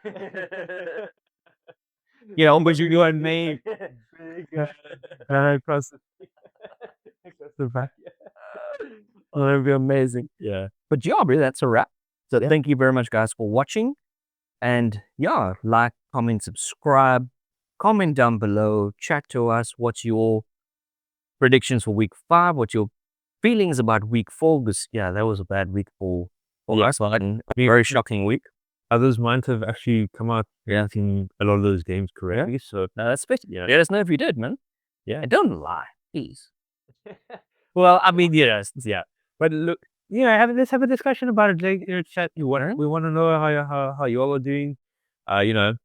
But you and me. across the back. Oh, that'd be amazing. Yeah. But yeah, bro, that's a wrap. So thank you very much, guys, for watching. And yeah, like, comment, subscribe, comment down below, chat to us. What's your predictions for week 5? What's your feelings about week 4? Because yeah, that was a bad week for us. A very shocking week. Others might have actually come out in a lot of those games correctly. Yeah. So that's special. Yeah. Let us know if you did, man. Yeah. And don't lie, please. Well, I mean, yeah. But look, let's have a discussion about it. Like, chat. We want to know how you all are doing. You're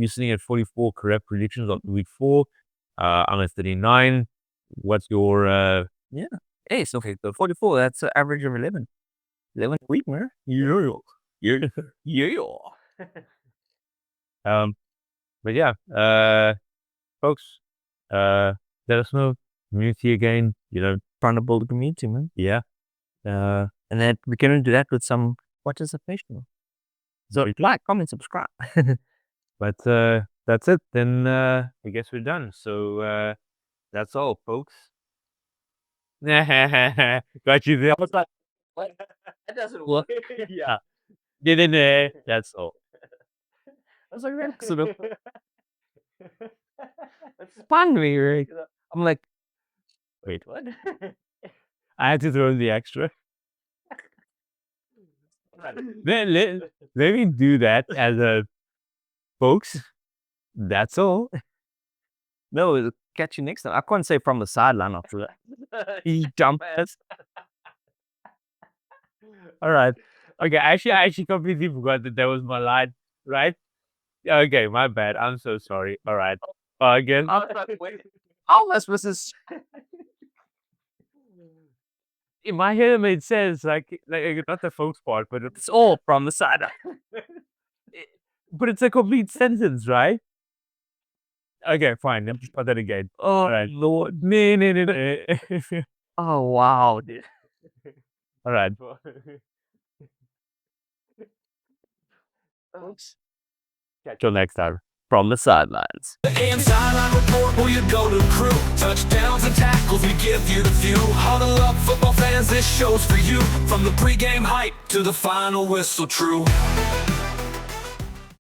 sitting at 44 correct predictions on week 4. I'm at 39. What's your Hey, so okay, so 44. That's an average of 11. 11 a week, man. Yeah. But yeah, folks, let us know. Community again, trying to build a community, man. Yeah. And then we can do that with some participation. So like, comment, subscribe. But that's it. Then I guess we're done. So that's all, folks. Got you there. I was like, what? That doesn't work. Yeah. That's all. I was like, that's fun, me, right? I'm like, wait, what? I had to throw in the extra. let me do that as a folks. That's all. No, catch you next time. I can't say from the sideline after that. You dumbass. All right. Okay. I actually completely forgot that was my line, right? Okay, my bad. I'm so sorry. All right. Again. I was like, wait. How am I supposed to? In my head, it made sense. Like not the folks part, but It's all from the sideline. But it's a complete sentence, right? Okay, fine. Let me put that again. Oh, all right. Lord. No. Oh, wow, dude. All right. Catch you next time. from the sidelines. The AM Sideline Report, where you go to crew. Touchdowns and tackles, we give you the view. Huddle up, football fans, this show's for you. From the pregame hype to the final whistle, true.